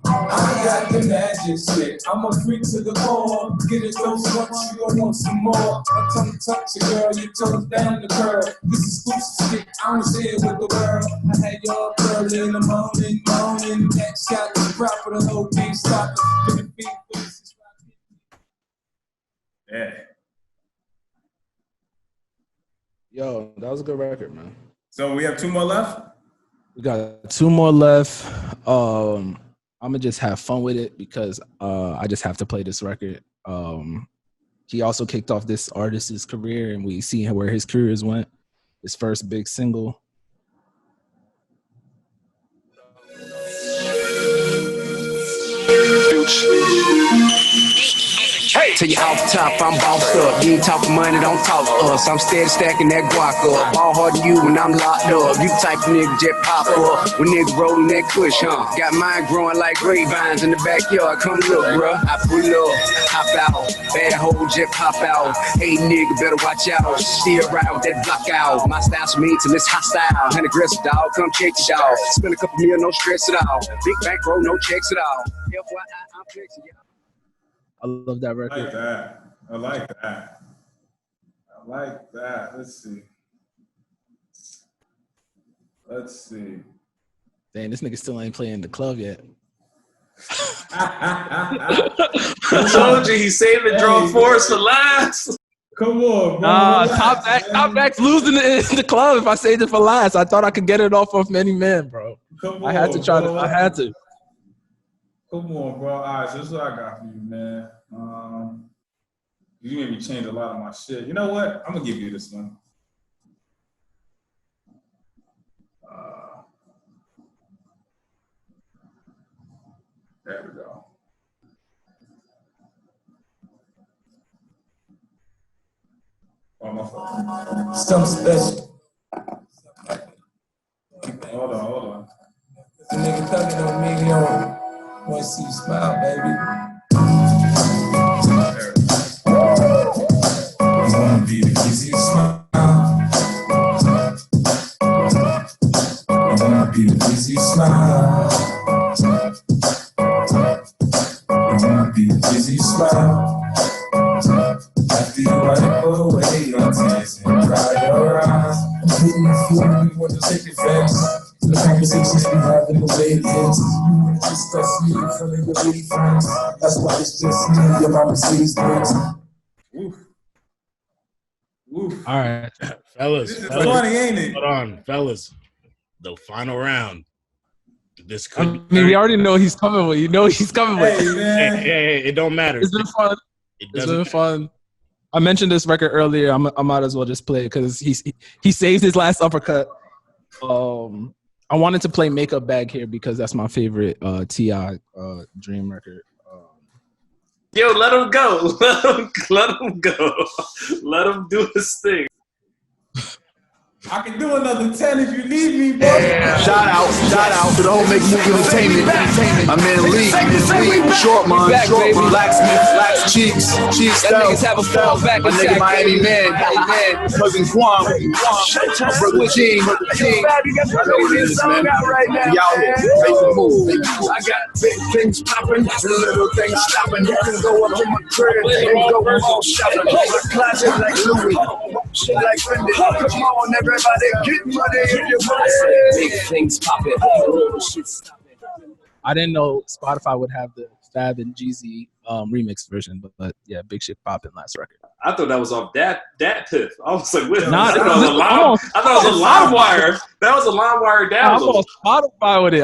I got the magic shit. I'm a freak to the core. Get it close once, you gon' want some more. My tongue touch your girl, your toes down the curve. This is exclusive shit, I was here with the world. I had y'all early in the morning, moaning. That shot was proper, the whole thing stopped. Yeah. Yo, that was a good record, man. So we have 2 more left? We got 2 more left. I'm gonna just have fun with it because I just have to play this record. He also kicked off this artist's career, and we see where his careers went. His first big single. Hey, tell you off top, I'm bossed up. You ain't talking money, don't talk to us. I'm steady stacking that guac up. Ball hard than you when I'm locked up. You type of nigga just pop up. When niggas rolling that kush, huh? Got mine growing like grapevines in the backyard. Come look, bruh. I pull up, hop out. Bad hoe just pop out. Hey, nigga, better watch out. Still ride with that block out. My style's mean till it's hostile. And aggressive dog, come check it out. Spend a couple mil, no stress at all. Big bankroll, no checks at all. FYI, I'm flexing, yeah. I love that record. I like that. Let's see. Dang, this nigga still ain't playing the club yet. I told you he's saving Draw Force for last. Come on, bro. Top back's losing the club if I saved it for last. I thought I could get it off of many men, bro. I had to. Come on, bro. All right, so this is what I got for you, man. You made me change a lot of my shit. You know what? I'm gonna give you this one. There we go. Oh, my fault. Something special. Hold on. The nigga thugging on me, he don't want to see you smile, baby. I wanna be the easy smile. I wanna be the easy smile. I wanna be the easy smile. After you wipe away your tears and dry your eyes, I'm putting the food we want to take advantage. The conversations we have in the way it is. You wanna discuss me in front of your lady friends. That's why it's just me, your mama Mercedes Benz. All right, fellas. This is funny, ain't it? Hold on, fellas. The final round. This could. I mean, we already know he's coming with. You know he's coming with. Hey, it don't matter. It's been fun. It's been fun. I mentioned this record earlier. I might as well just play it because he saved his last uppercut. I wanted to play Makeup Bag here because that's my favorite T.I. Dream record. Yo, let him go. Let him go. Let him do his thing. I can do another 10 if you need me, bro. Yeah. Shout out to the whole Make Movie Entertainment. I'm in the league, short man, black cheeks style. My nigga Miami man, cousin Quan, brother Gene. I know what it is, man. Y'all here, make the move. I got big things popping, little things stopping. You can go up in my crib and go all shopping. Closet like Louis, shit like Fendi. Come on, everybody, get money if you want it. Big things popping, little shit stopping. I didn't know Spotify would have the Fab and Jeezy remix version, but yeah, big shit popping last record. I thought that was off that piff. I was like, wait, Nah, I thought it was a LimeWire. That was a LimeWire download.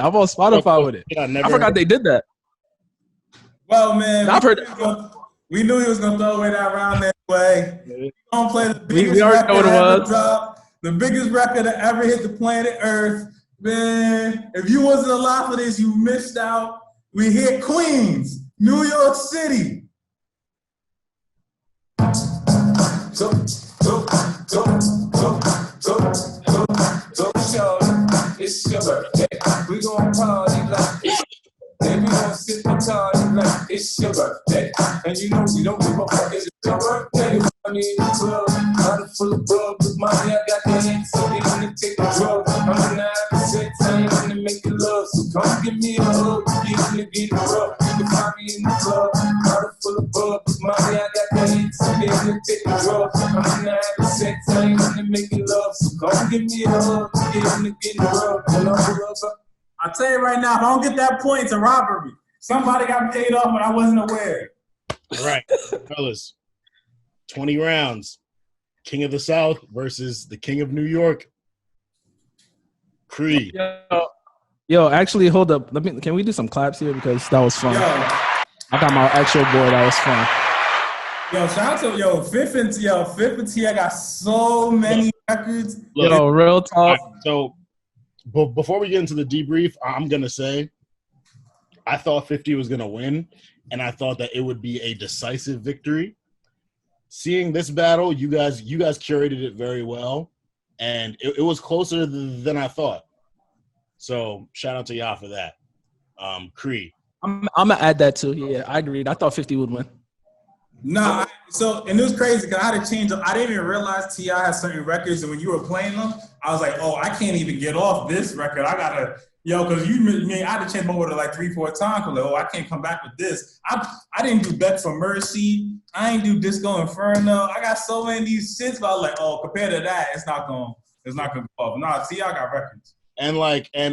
I'm on Spotify with it. I forgot they did that. Well, man, I've heard. We knew he was gonna throw away that round anyway. We gonna play the biggest We already know what it record was. ever dropped, the biggest record that ever hit the planet Earth. Man, if you wasn't alive for this, you missed out. We hit Queens, New York City. It's your birthday. We gon' party like then we gon' sit and party like it's your birthday. And you know we don't give a fuck, it's your birthday. Money in the club, bottle full of bug. With money, I got the hands, so they wanna take the drug. I'm in the having sex, I ain't gonna make it love. So come give me a hug, get in the get it rough. You can find me in the club, bottle full of bug. With money, I got the hands, so they wanna take the drug. I'm in the having sex, I ain't gonna make it love. So come give me a hug, get in the get it rough. When I pull up, I'll tell you right now, if I don't get that point, it's a robbery. Somebody got paid off when I wasn't aware. All right, fellas. 20 rounds. King of the South versus the King of New York. Creed. Yo, actually, hold up. Can we do some claps here because that was fun. I got my actual board. That was fun. Yo, shout out to Fifth and T. I got so many records. Yo, real talk. Right, so before we get into the debrief, I'm gonna say I thought 50 was gonna win, and I thought that it would be a decisive victory. Seeing this battle, you guys curated it very well, and it was closer than I thought. So shout out to y'all for that. Creed. I'm gonna add that too. Yeah, I agreed. I thought 50 would win. No, and it was crazy because I had to change them. I didn't even realize T.I. had certain records, and when you were playing them, I was like, oh, I can't even get off this record. I gotta, because I had to change my order like 3-4 times. Like, oh, I can't come back with this. I didn't do Beck for Mercy. I ain't do Disco Inferno. I got so many of these shits, but I was like, oh, compared to that, it's not gonna go off. Nah, T.I. got records. And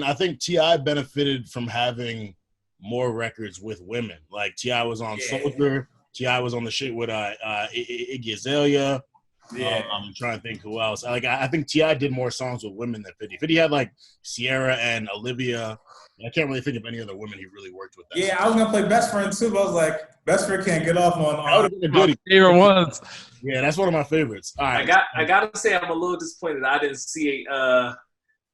I think T.I. benefited from having more records with women. Like T.I. was on Soldier. T.I. was on the shit with Iggy Azalea. Yeah. I'm trying to think who else. I think T.I. did more songs with women than 50. 50 had like Sierra and Olivia. I can't really think of any other women he really worked with. Yeah, I was gonna play Best Friend too, but I was like, Best Friend can't get off on. That would have been a goodie. Favorite ones. Yeah, that's one of my favorites. All right. I gotta say I'm a little disappointed I didn't see a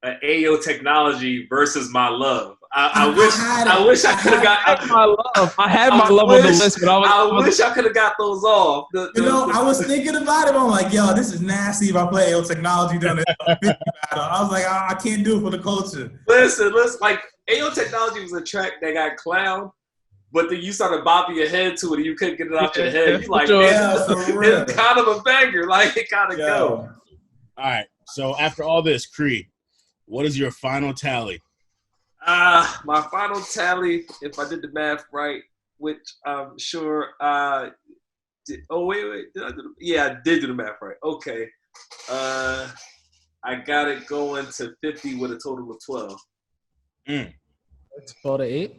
Ayo Technology versus My Love. I wish I could have got My Love. I had My Love on the list, but I wish I could have got those off. I was thinking about it. I'm like, yo, this is nasty if I play Ayo Technology down there. I was like, I can't do it for the culture. Listen, like Ayo Technology was a track that got clowned, but then you started bopping your head to it and you couldn't get it off your head. You like, it's kind of a banger. Like, it gotta go. All right. So after all this, Creed, what is your final tally? My final tally, if I did the math right, which I'm sure I did. Oh, wait. Did I do I did do the math right. Okay. I got it going to 50 with a total of 12. 12 to 8?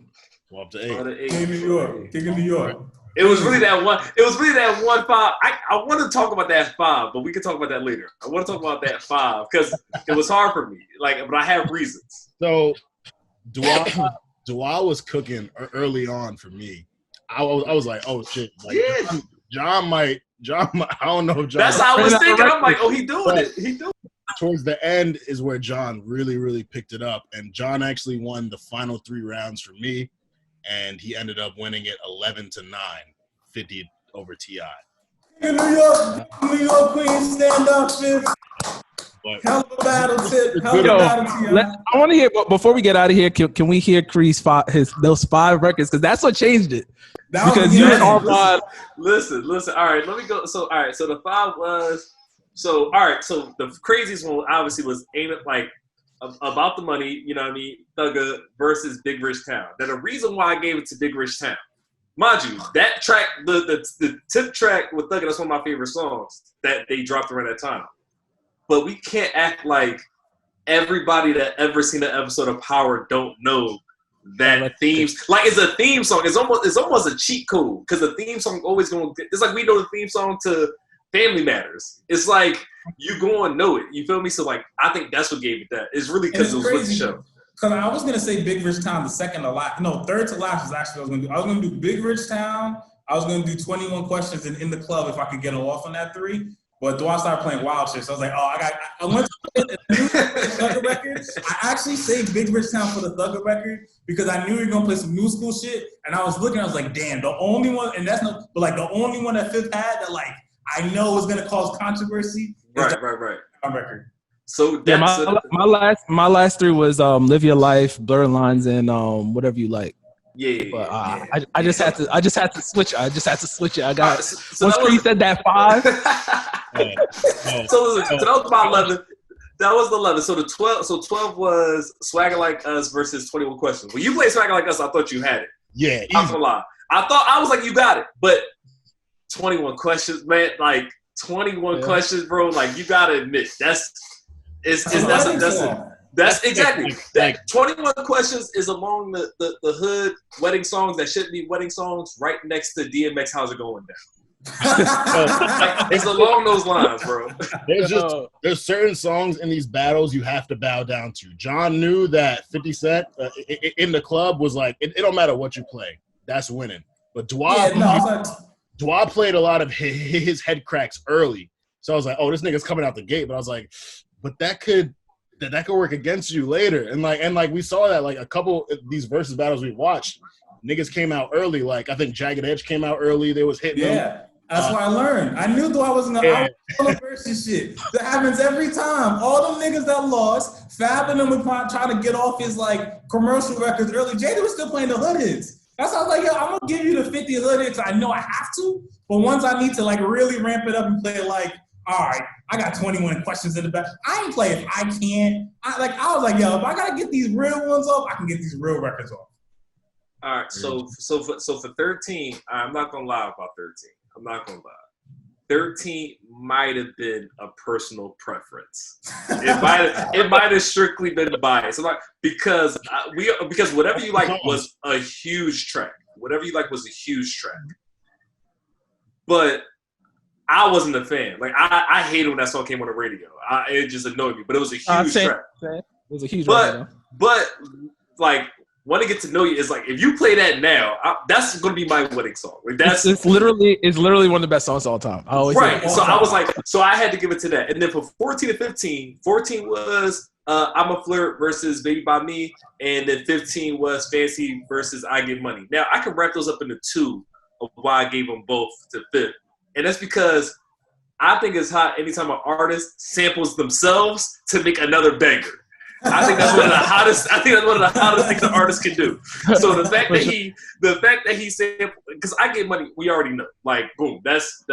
12 to 8. King of New York. It was really that one. It was really that 1-5. I want to talk about that 5, but we can talk about that later. I want to talk about that 5 because it was hard for me. But I have reasons. So, Dua was cooking early on for me. I was like, oh shit! Like John might. I don't know if John. That's how I was thinking. I'm like, oh, he doing it. Towards the end is where John really, really picked it up, and John actually won the final 3 rounds for me. And he ended up winning it 11-9, 50 over T.I. New York Queen, stand up, Fifth. Hell of a battle, Tip. I want to hear, before we get out of here, can we hear Creed's those 5 records? Because that's what changed it. Because you and Armand. Listen. All right, let me go. So, all right, so the 5 was. So, all right, so the craziest one obviously was Ain't It Like About the Money, you know what I mean, Thugger versus Big Rich Town. Now, the reason why I gave it to Big Rich Town, mind you, that track, the tip track with Thugger, that's one of my favorite songs that they dropped around that time. But we can't act like everybody that ever seen an episode of Power don't know that themes. Like, it's a theme song. It's almost a cheat code because the theme song always going to – it's like we know the theme song to Family Matters. It's like you go and know it. You feel me? So, like, I think that's what gave it that. It's really because it was with the show. Because I was going to say Big Rich Town, third to last was actually what I was going to do. I was going to do Big Rich Town. I was going to do 21 Questions and In the Club if I could get them off on that 3. But Dwan started playing wild shit, so I was like, I went to the new Thugger records. I actually saved Big Rich Town for the Thugger record because I knew you were gonna play some new school shit. And I was looking, I was like, damn, the only one that Fifth had that like I know is gonna cause controversy. Right. Record. So Yeah, my last three was Live Your Life, Blurred Lines, and Whatever You Like. But I just had to switch. I just had to switch it. I got so once Creed said that 5. So that was my 11. That was the 11. So the 12. So 12 was Swagger Like Us versus 21 Questions. When you played Swagger Like Us, I thought you had it. Yeah, I'm not gonna lie. I was like, you got it. But 21 Questions, man. Like 21 Questions, bro. Like you gotta admit that's exactly. That 21 Questions is along the hood wedding songs that shouldn't be wedding songs, right next to DMX How's It Going Down. It's along those lines, bro. There's certain songs in these battles you have to bow down to. John knew that 50 Cent in the club was like, it don't matter what you play, that's winning. But Dwa played a lot of his head cracks early, so I was like, oh, this nigga's coming out the gate. But I was like, but that could work against you later. And like we saw that like a couple of these versus battles we watched, niggas came out early. Like I think Jagged Edge came out early. They was hitting them. That's why I learned. I knew though I was in the versus shit. That happens every time. All them niggas that lost, Fab and them would try to get off his like commercial records early. Jada was still playing the hood hits. That's why I was like, yo, I'm gonna give you the 50 hood hits. I know I have to, but once I need to like really ramp it up and play like, all right, I got 21 questions in the back. I ain't play if I can't. I was like, yo, if I gotta get these real ones off, I can get these real records off. All right, so for 13, I'm not gonna lie about 13. I'm not gonna lie. 13 might have been a personal preference. It might have strictly been biased. Because Whatever You Like was a huge track. Whatever You Like was a huge track. But I wasn't a fan. Like I hated when that song came on the radio. It just annoyed me. But it was a huge track. It was a huge track. But like Want to Get to Know You is like, if you play that now, that's going to be my wedding song. Like it's literally one of the best songs of all time. So I was like, so I had to give it to that. And then for 14 to 15, 14 was I'm a Flirt versus Baby by Me, and then 15 was Fancy versus I Get Money. Now I can wrap those up into 2 of why I gave them both to 5th, and that's because I think it's hot anytime an artist samples themselves to make another banger. I think that's one of the hottest. I think that's one of the hottest things an artist can do. So the fact that he sampled, because I Get Money, we already know. Like, boom, that's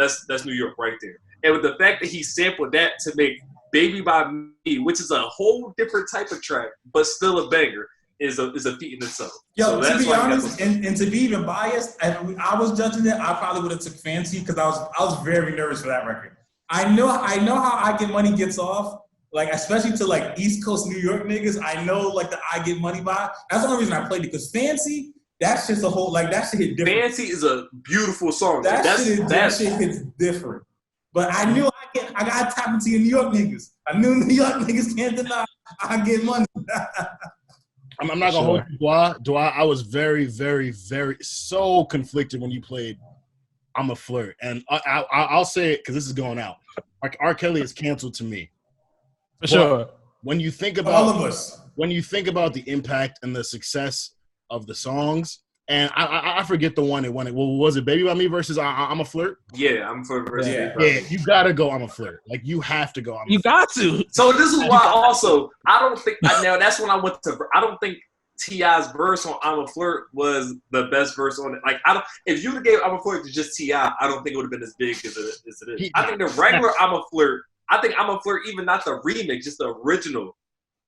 New York right there. And with the fact that he sampled that to make Baby by Me, which is a whole different type of track, but still a banger, is a feat in itself. Yo, so to be honest, and to be even biased, if I was judging it, I probably would have took Fancy because I was very nervous for that record. I know how I Get Money gets off. Like, especially to, like, East Coast New York niggas, I know, like, the I Get Money vibe. That's the only reason I played it, because Fancy, that's just a whole, like, that shit hit different. Fancy is a beautiful song. That shit hits different. But I knew I got to tap into your New York niggas. I knew New York niggas can't deny I Get Money. I'm not going to hold you, Dwa. I was very, very, very, so conflicted when you played I'm a Flirt. And I'll say it because this is going out. Like, R. Kelly is canceled to me. For sure. When you think about all of us, when you think about the impact and the success of the songs, and I forget the one that won it. Well, was it Baby by Me versus I'm a Flirt? Yeah, I'm a Flirt versus Yeah, you gotta go I'm a Flirt. Like, you have to go. You got to. So this is why also I don't think now that's when I went to. I don't think T.I.'s verse on I'm a Flirt was the best verse on it. Like, if you gave I'm a Flirt to just T.I., I don't think it would have been as big as it is. I think the regular I'm a Flirt. I think I'm a Flirt, even not the remix, just the original,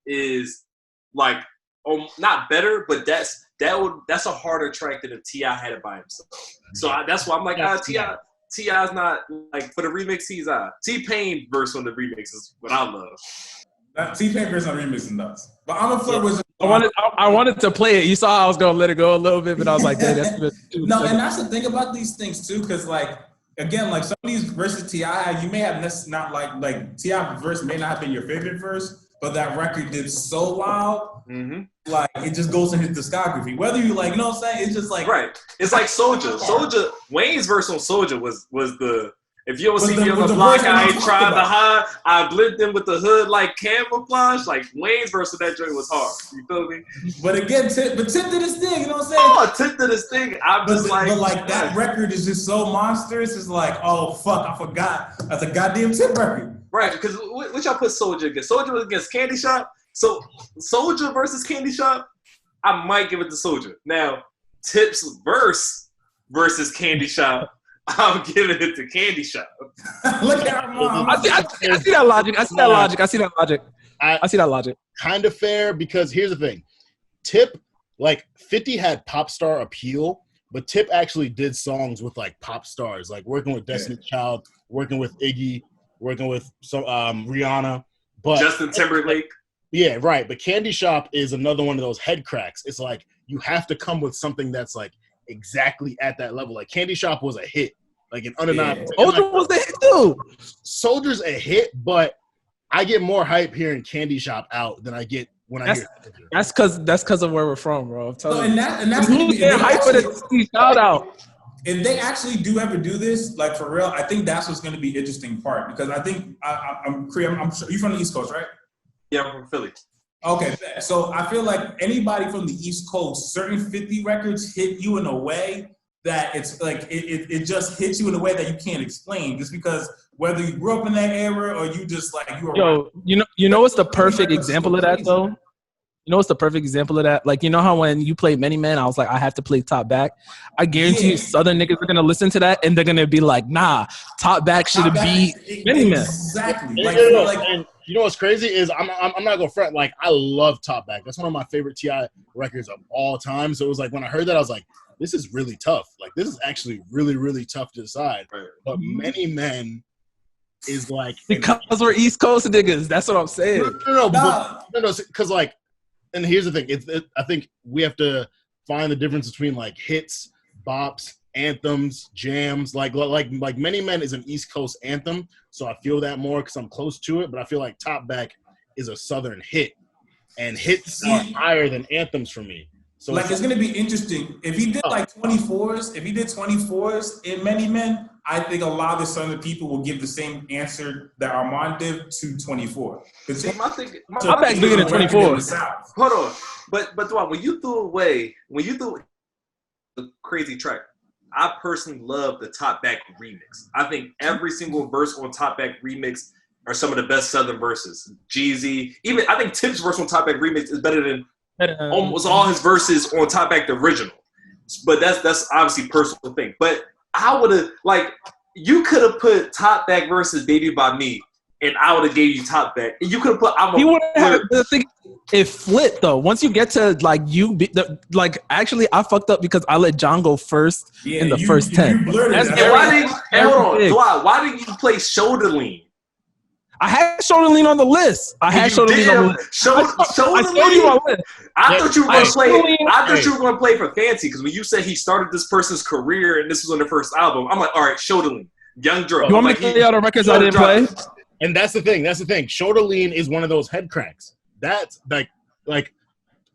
is like not better, but that's a harder track than if T.I. had it by himself. So that's why I'm like, T.I.'s not like for the remix. He's T-Pain verse on the remix is what I love. T-Pain verse on the remix is nuts. But I'm a Flirt was. I wanted to play it. You saw I was gonna let it go a little bit, but I was like, that's no, and that's the thing about these things too, because like. Again, like some of these verses T.I. you may have not like T.I. verse may not have been your favorite verse, but that record did so loud, like it just goes in his discography. Whether you like, you know what I'm saying? It's just like right. It's like Soulja. Wayne's verse on Soulja was the If you don't see With me the- on with the the block, voice I I ain't talked trying to about. hide. I blend in with the hood like camouflage. Like Wayne's verse of that joint was hard. You feel me? But again, Tip did his thing. You know what I'm saying? Oh, Tip did his thing. I'm But, just like, but like that record is just so monstrous. It's like, oh fuck, I forgot. That's a goddamn Tip record. right? Because what y'all put Soldier against? Soldier was against Candy Shop. So Soldier versus Candy Shop, I might give it to Soldier. Now Tip's verse versus Candy Shop, I'm giving it to Candy Shop. Look at our mom. I see that logic. I see that logic. Kind of fair because here's the thing. Tip, like 50 had pop star appeal, but Tip actually did songs with like pop stars, like working with Destiny Child, working with Iggy, working with some Rihanna. But Justin Timberlake. Yeah, right. But Candy Shop is another one of those head cracks. It's like you have to come with something that's like exactly at that level. Like Candy Shop was a hit, like an undeniable. Soldier was the hit too. Soldier's a hit, but I get more hype hearing Candy Shop out than I get when I hear. That's because of where we're from, bro. I'm telling you. And that's gonna be hype for the shout out. If they actually do ever do this, like for real, I think that's what's going to be interesting part because I think I'm sure you're from the East Coast, right? Yeah, I'm from Philly. Okay, so I feel like anybody from the East Coast, certain 50 records hit you in a way that it's like it just hits you in a way that you can't explain, just because whether you grew up in that era or you just like you were. Yo, you know what's the perfect example of that though? You know what's the perfect example of that? Like, you know how when you play Many Men, I was like, I have to play Top Back. I guarantee you Southern niggas are going to listen to that and they're going to be like, nah, Top Back should have beat Many Men. Exactly. And you know what's crazy is I'm not going to front. Like, I love Top Back. That's one of my favorite T.I. records of all time. So it was like, when I heard that, I was like, this is really tough. Like, this is actually really, really tough to decide. But Many Men is like. Because we're East Coast niggas. That's what I'm saying. No, because like, and here's the thing. I think we have to find the difference between like hits, bops, anthems, jams. Like Many Men is an East Coast anthem, so I feel that more because I'm close to it. But I feel like Top Back is a Southern hit, and hits are higher than anthems for me. So like it's gonna be interesting if he did like 24s. If he did 24s in Many Men, I think a lot of the Southern people will give the same answer that Armand did to 24. Top Back's bigger than 24. Hold on, but Dwight, when you threw the crazy track, I personally love the Top Back remix. I think every single verse on Top Back remix are some of the best Southern verses. Jeezy, even I think Tip's verse on Top Back remix is better than almost all his verses on Top Back the original. But that's obviously personal thing. But I would have you could have put Top Back versus Baby by Me, and I would have gave you Top Back. And you could have put. He would have. The thing, it flipped though. Once you get to actually, I fucked up because I let John go first in the first 10. Why didn't you play Shoulder Lean? I had Shoulder Lean on the list. I thought you were going to play for Fancy because when you said he started this person's career and this was on the first album, I'm like, all right, Shoulder Lean, Young Dro. You want me to play all the records I didn't play? And that's the thing. Shoulder Lean is one of those head cracks. That's like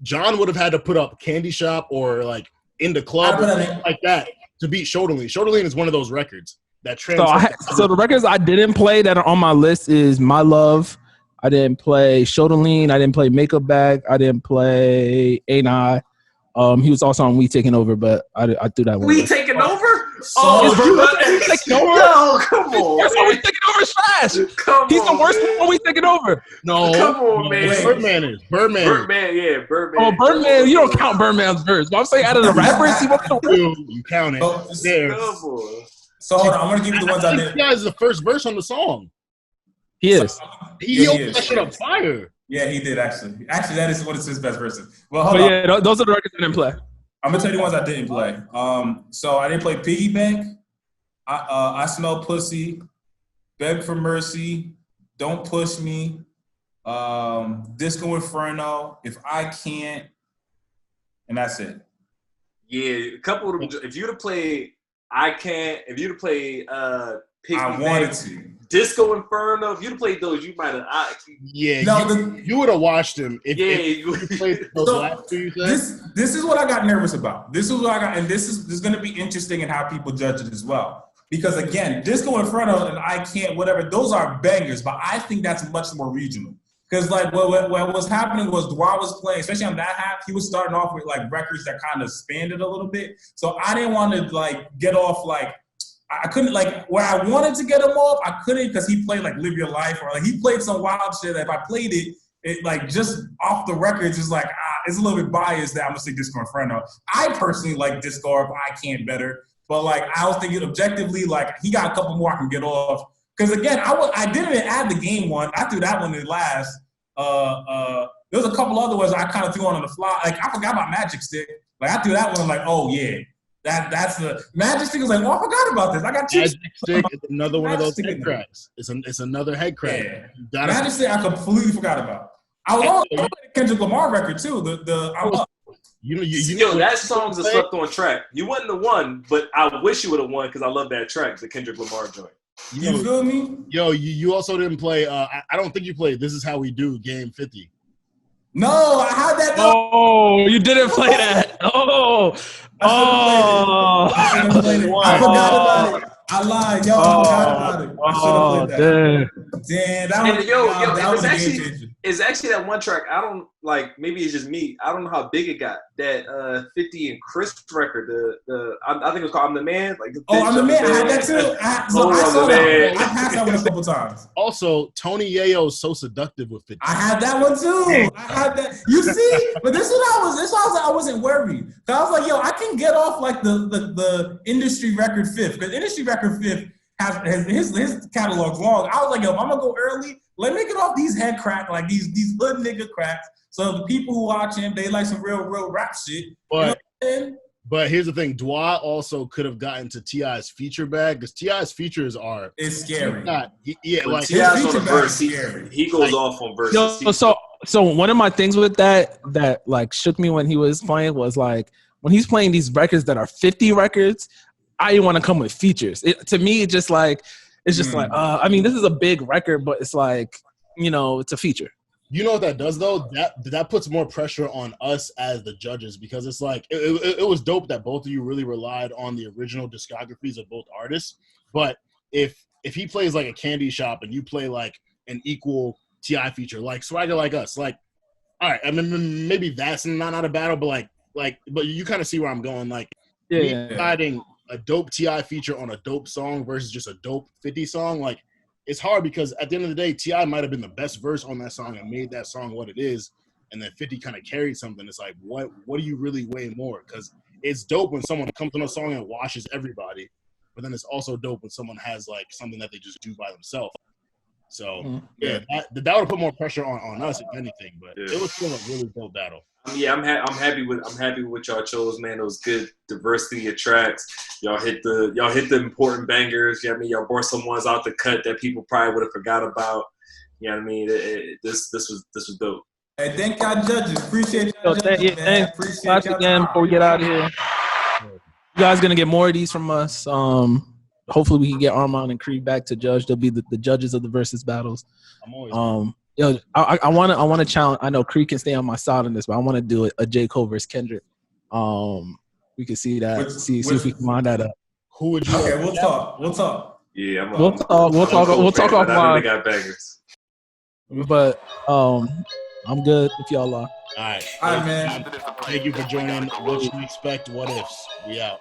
John would have had to put up Candy Shop or like In the Club or something like that to beat Shoulder Lean. Shoulder Lean is one of those records. So the records I didn't play that are on my list is My Love. I didn't play Shoulder Lean. I didn't play Makeup Bag. I didn't play Ain't I. He was also on We Taking Over, but I threw that one. We Taking Over? We Taking Over? No, come on. That's why We Taking Over is trash. He's the worst one We Taking Over. No. Come on, man. Birdman is. Birdman, Birdman. Oh, Birdman, you don't count Birdman's verse. But I'm saying out of the rappers, he wasn't you count it. There. So hold on, I'm gonna give you the ones I did. This guy's the first verse on the song. He is. He opened that shit up fire. Yeah, he did actually. Actually, that is one of his best verses. Well, hold on. Yeah, those are the records I didn't play. I'm gonna tell you the ones I didn't play. So I didn't play Piggy Bank. I Smell Pussy, Beg for Mercy, Don't Push Me, Disco Inferno, If I Can't, and that's it. Yeah, a couple of them. If you'd have played I Can't, if you'd have played Piggy I Bank, wanted to. Disco Inferno, if you'd have played those, you might have. You would have watched him. If you played those last two. This is what I got nervous about. This is what I got, and this is going to be interesting in how people judge it as well. Because again, Disco Inferno and I Can't Whatever, those are bangers, but I think that's much more regional. Because like what was happening was Dwa was playing, especially on that half, he was starting off with like records that kind of spanned it a little bit. So I didn't want to like get off like, I couldn't like where I wanted to get him off, I couldn't because he played like Live Your Life or like he played some wild shit that if I played it like just off the records is like, it's a little bit biased that I'm gonna say Disco Inferno. I personally like Disco or I Can't better, but like I was thinking objectively, like he got a couple more I can get off. Because again, I didn't even add the game one. I threw that one in last. There was a couple other ones I kind of threw on the fly. Like I forgot about Magic Stick. Like I threw that one like, oh yeah. That's the Magic Stick was like, oh, I forgot about this. I got Magic Stick is another one of those head cracks. It's another head crack. Yeah. Magic Stick I completely forgot about. I was on the Kendrick Lamar record too. Yo, that song's a slept on track. You wasn't the one, but I wish you would have won because I love that track, the Kendrick Lamar joint. You feel me? Yo, you also didn't play. I don't think you played This Is How We Do Game 50. No, I had that. Oh, you didn't play that. I forgot about it. I lied. Yo, I forgot about it. I should have played that. Damn, that was a game changer. It's actually that one track. I don't like. Maybe it's just me. I don't know how big it got. That 50 and Chris record. I think it was called "I'm the Man." Like, I'm the Man. I had that too. I saw that. I passed that one a couple times. Also, Tony Yayo is so seductive with 50. I had that one too. I had that. You see, but this is what I was. This was I wasn't worried. Cause I was like, yo, I can get off like the industry record fifth. Because industry record fifth has his catalog's long. I was like, yo, if I'm gonna go early, let me get off these head crack, like these hood nigga cracks. So the people who watch him, they like some real rap shit. But here's the thing, Dwa also could have gotten to T.I.'s feature bag because T.I.'s features are it's scary. Like T.I.'s on the verse, he goes off on verses. So one of my things with that like shook me when he was playing was like when he's playing these records that are 50 records, I want to come with features. To me, it's just like I mean, this is a big record, but it's like, it's a feature. You know what that does though? That puts more pressure on us as the judges because it's like it was dope that both of you really relied on the original discographies of both artists. But if he plays like a Candy Shop and you play like an equal T.I. feature, like Swagger Like Us, like, all right, I mean maybe that's not a battle, but but you kind of see where I'm going. Like, deciding a dope T.I. feature on a dope song versus just a dope 50 song, like. It's hard because at the end of the day, T.I. might have been the best verse on that song and made that song what it is, and then 50 kind of carried something. It's like, what do you really weigh more? Because it's dope when someone comes on a song and washes everybody, but then it's also dope when someone has like something that they just do by themselves. So that would have put more pressure on us if anything. But it was still a really dope battle. Yeah, I'm happy with what y'all chose, man. It was good diversity of tracks. Y'all hit the important bangers. You know what I mean? Y'all brought some ones out the cut that people probably would have forgot about. You know what I mean? This was dope. Hey, thank y'all judges. Appreciate y'all judges, man. Appreciate y'all again before we get out of here. You guys gonna get more of these from us. Hopefully we can get Armand and Creed back to judge. They'll be the judges of the versus battles. I'm always I want to challenge. I know Creed can stay on my side on this, but I want to do a J. Cole versus Kendrick. We can see that. See if we can line that up. Who would you? Okay, we'll talk. Yeah, we'll talk offline. They got bangers. But I'm good if y'all are. All right, man. Thank you for joining. What you expect? What ifs? We out.